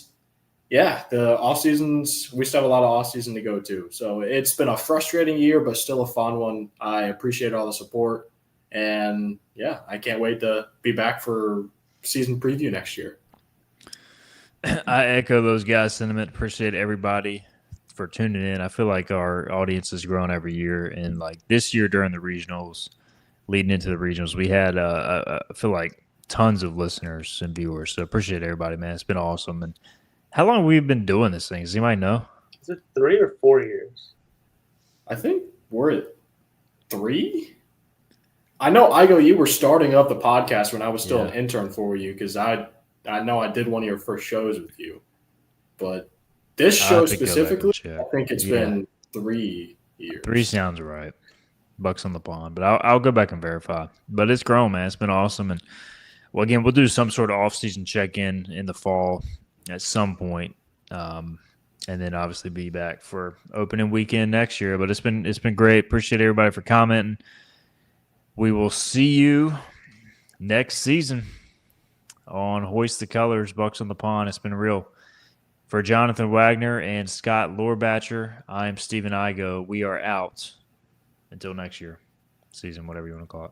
yeah, the off seasons, we still have a lot of off season to go to. So it's been a frustrating year, but still a fun one. I appreciate all the support, and yeah, I can't wait to be back for season preview next year. I echo those guys' sentiment. Appreciate everybody for tuning in. I feel like our audience has grown every year, and like this year during the regionals, leading into the regionals, we had I feel like tons of listeners and viewers. So appreciate everybody, man. It's been awesome. And how long have we been doing this thing? Does anybody know? Is it 3 or 4 years? I think we're at 3. I know, Igo, you were starting up the podcast when I was still an intern for you because I know I did one of your first shows with you. But this show specifically, I think it's been 3 years. 3 sounds right. Bucks on the pond. But I'll go back and verify. But it's grown, man. It's been awesome. And, well, again, we'll do some sort of off-season check-in in the fall at some point. And then obviously be back for opening weekend next year. But it's been great. Appreciate everybody for commenting. We will see you next season on Hoist the Colors, Bucks on the Pond. It's been real. For Jonathan Wagner and Scott Lorbatcher, I'm Stephen Igo. We are out until next year. Season, whatever you want to call it.